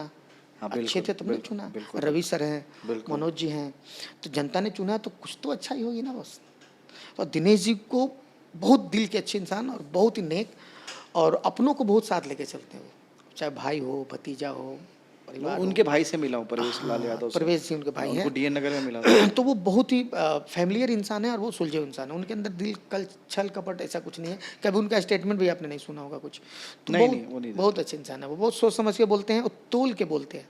हाँ, अच्छे बिल्कुल, थे तब नहीं चुना। बिल्कुल। रवि सर हैं, बिल्कुल। मनोज जी हैं, तो जनता ने चुना, तो कुछ तो अच्छा ही होगी ना बस। और दिनेश जी को बहुत दिल के अच्छे इंसान, और बहुत ही नेक, और अपनों को बहुत साथ लेके चलते हैं वो, चाहे भाई हो, भतीजा हो, परिवार हो। उनके भाई से मिला हूँ, परवेश लाल यादव से। परवेश जी उनके भाई उनको हैं। डीएन नगर में मिला था। तो वो बहुत ही फैमिलियर इंसान है, और वो सुलझे हुए इंसान है। उनके अंदर दिल कल छल कपट ऐसा कुछ नहीं है। कभी उनका स्टेटमेंट भी आपने नहीं सुना होगा कुछ। तो नहीं, बहुत नहीं, वो नहीं बहुत अच्छे इंसान है वो, बहुत सोच समझ के बोलते हैं, और तोल के बोलते हैं।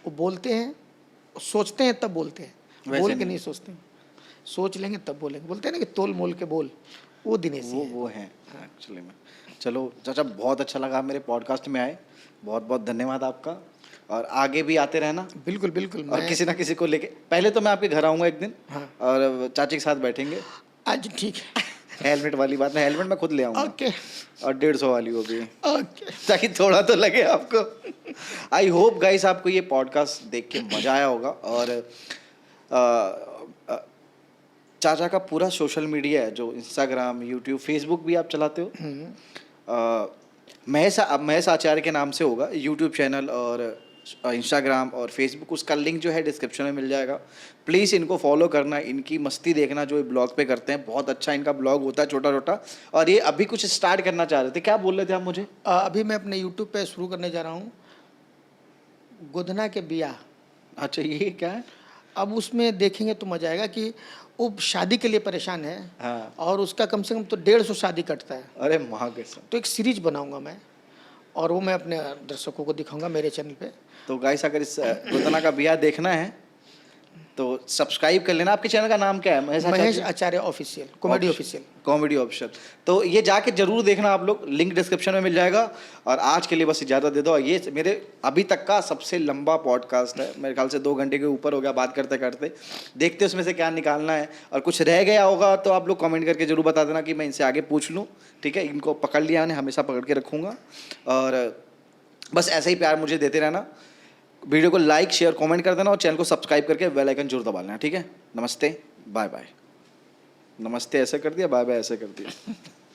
वो बोलते हैं, सोचते हैं तब बोलते हैं, वैसे बोल के नहीं। नहीं सोचते। सोच लेंगे तब बोलेंगे, बोलते हैं ना कि तोल मोल के बोल, वो दिनेश जी हैं। वो है एक्चुअली में। चलो चाचा, बहुत अच्छा लगा आप मेरे पॉडकास्ट में आए, बहुत बहुत धन्यवाद आपका। और आगे भी आते रहना, बिल्कुल बिल्कुल। और किसी ना किसी को लेके। पहले तो मैं आपके घर आऊँगा एक दिन, हाँ। और चाची के साथ बैठेंगे। आज ठीक है। हेलमेट वाली बात है, हेलमेट मैं खुद ले आऊँगा। ओके और 150 वाली वो भी, ओके। ताकि थोड़ा तो लगे आपको। आई होप गाइस आपको ये पॉडकास्ट देख के मजा आया होगा। और चाचा का पूरा सोशल मीडिया है, जो इंस्टाग्राम, यूट्यूब, फेसबुक भी आप चलाते हो, महेश आचार्य के नाम से होगा यूट्यूब चैनल, और इंस्टाग्राम और फेसबुक। उसका लिंक जो है डिस्क्रिप्शन में मिल जाएगा। प्लीज़ इनको फॉलो करना, इनकी मस्ती देखना जो ये ब्लॉग पे करते हैं। बहुत अच्छा इनका ब्लॉग होता है, छोटा छोटा। और ये अभी कुछ स्टार्ट करना चाह रहे थे, क्या बोल रहे थे आप मुझे? अभी मैं अपने यूट्यूब पे शुरू करने जा रहा हूँ, गोधना के बिया। अच्छा, ये क्या है? अब उसमें देखेंगे तो मजा आएगा कि वो शादी के लिए परेशान है हाँ। और उसका कम से कम तो 150 शादी कटता है। अरे महाकसम। तो एक सीरीज बनाऊंगा मैं और वो मैं अपने दर्शकों को दिखाऊंगा मेरे चैनल पे। तो गाइस अगर इस रुदना का बिया देखना है तो सब्सक्राइब कर लेना। आपके चैनल का नाम क्या है? Mahesh Acharya official, comedy official. Comedy option. तो ये जाके जरूर देखना आप लोग, लिंक डिस्क्रिप्शन में मिल जाएगा। और आज के लिए बस इजाज़त दे दो। ये मेरे अभी तक का सबसे लंबा पॉडकास्ट है, मेरे ख्याल से 2 घंटे के ऊपर हो गया बात करते करते। देखते उसमें से क्या निकालना है, और कुछ रह गया होगा तो आप लोग कमेंट करके जरूर बता देना कि मैं इनसे आगे पूछ लूँ। ठीक है, इनको पकड़ लिया मैंने, हमेशा पकड़ के रखूँगा। और बस ऐसे ही प्यार मुझे देते रहना। वीडियो को लाइक शेयर कमेंट कर देना और चैनल को सब्सक्राइब करके बेल आइकन जरूर दबा लेना। ठीक है, नमस्ते, बाय बाय। नमस्ते ऐसे कर दिया, बाय बाय ऐसे कर दिया।